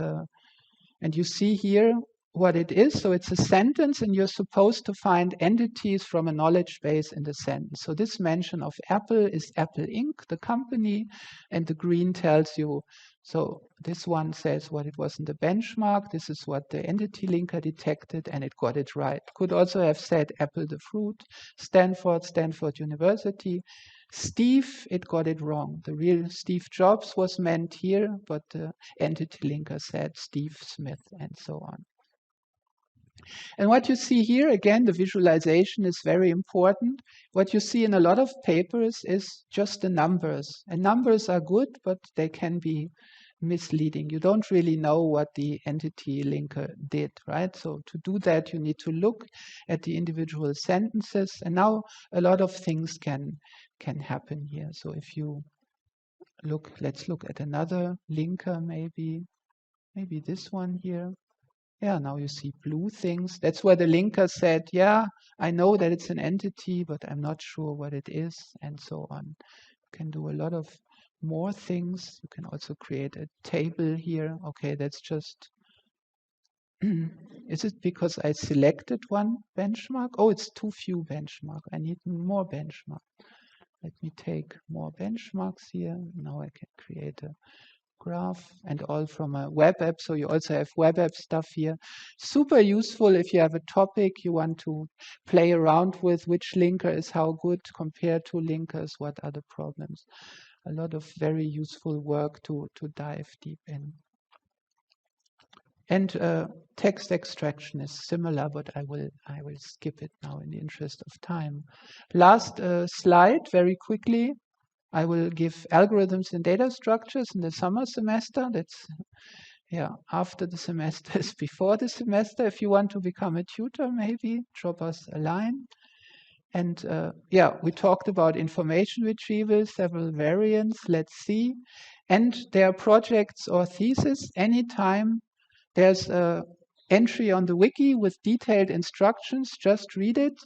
And you see here what it is. So it's a sentence and you're supposed to find entities from a knowledge base in the sentence. So this mention of Apple is Apple Inc., the company, and the green tells you, so this one says what it was in the benchmark. This is what the entity linker detected and it got it right. Could also have said Apple the fruit, Stanford University. Steve, it got it wrong. The real Steve Jobs was meant here, but the entity linker said Steve Smith and so on. And what you see here, again, the visualization is very important. What you see in a lot of papers is just the numbers. And numbers are good, but they can be misleading. You don't really know what the entity linker did, right? So to do that, you need to look at the individual sentences. And now a lot of things can happen here. So if you look, let's look at another linker, maybe this one here. Yeah, now you see blue things. That's where the linker said, yeah, I know that it's an entity, but I'm not sure what it is, and so on. You can do a lot of more things. You can also create a table here. Okay, that's just, is it because I selected one benchmark? Oh, it's too few benchmark. I need more benchmark. Let me take more benchmarks here. Now I can create a graph, and all from a web app. So you also have web app stuff here. Super useful if you have a topic you want to play around with, which linker is how good compared to linkers, what are the problems. A lot of very useful work to dive deep in. And text extraction is similar, but I will skip it now in the interest of time. Last slide, very quickly. I will give algorithms and data structures in the summer semester. That's, yeah, after the semester is before the semester. If you want to become a tutor, maybe drop us a line. And yeah, we talked about information retrieval, several variants. Let's see. And there are projects or theses anytime there's a entry on the wiki with detailed instructions. Just read it.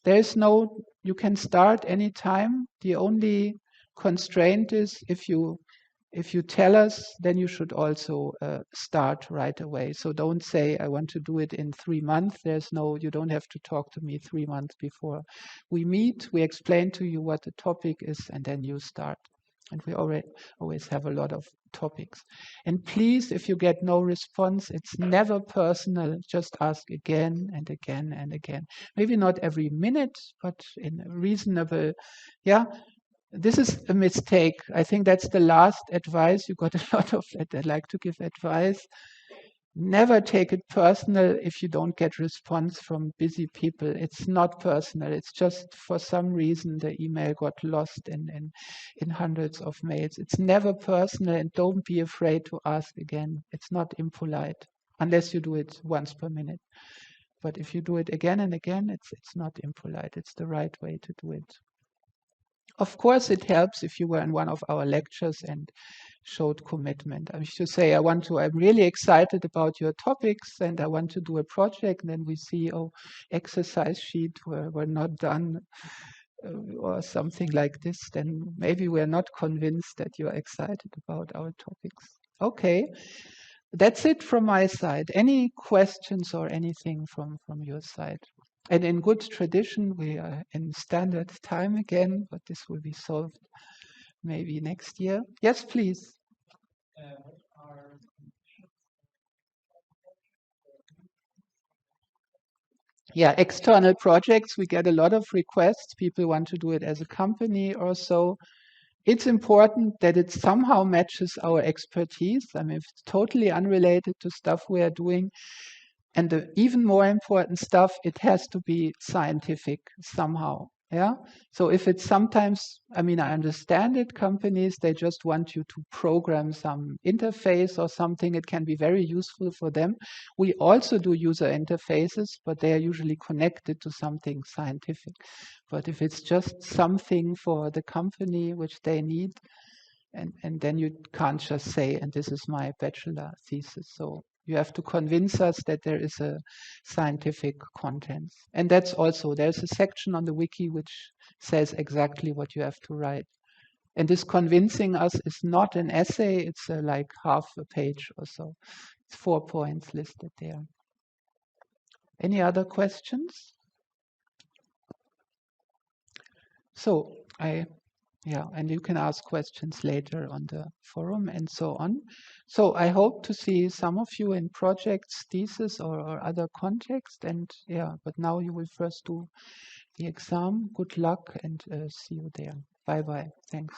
There's no, you can start anytime. The only constraint is if you tell us, then you should also start right away. So don't say, I want to do it in 3 months. There's no, you don't have to talk to me 3 months before we meet. We explain to you what the topic is, and then you start. And we always have a lot of topics. And please, if you get no response, it's never personal. Just ask again and again and again. Maybe not every minute, but in a reasonable, yeah. This is a mistake. I think that's the last advice. You got a lot of that. I like to give advice. Never take it personal if you don't get response from busy people. It's not personal. It's just for some reason the email got lost in hundreds of mails. It's never personal, and don't be afraid to ask again. It's not impolite unless you do it once per minute. But if you do it again and again, it's not impolite. It's the right way to do it. Of course, it helps if you were in one of our lectures and showed commitment. I should say, I'm really excited about your topics and I want to do a project. And then we see, oh, exercise sheet were not done or something like this. Then maybe we're not convinced that you're excited about our topics. Okay, that's it from my side. Any questions or anything from your side? And in good tradition, we are in standard time again, but this will be solved maybe next year. Yes, please. Yeah, external projects, we get a lot of requests. People want to do it as a company or so. It's important that it somehow matches our expertise. I mean, if it's totally unrelated to stuff we are doing, and the even more important stuff, it has to be scientific somehow. Yeah. So if it's sometimes, I mean, I understand it, companies, they just want you to program some interface or something. It can be very useful for them. We also do user interfaces, but they are usually connected to something scientific. But if it's just something for the company which they need, and then you can't just say, and this is my bachelor thesis. So you have to convince us that there is a scientific content. And that's also, there's a section on the wiki which says exactly what you have to write. And this convincing us is not an essay, it's like half a page or so. It's 4 points listed there. Any other questions? So yeah, and you can ask questions later on the forum and so on. So I hope to see some of you in projects, thesis, or other context. And yeah, but now you will first do the exam. Good luck and see you there. Bye bye. Thanks.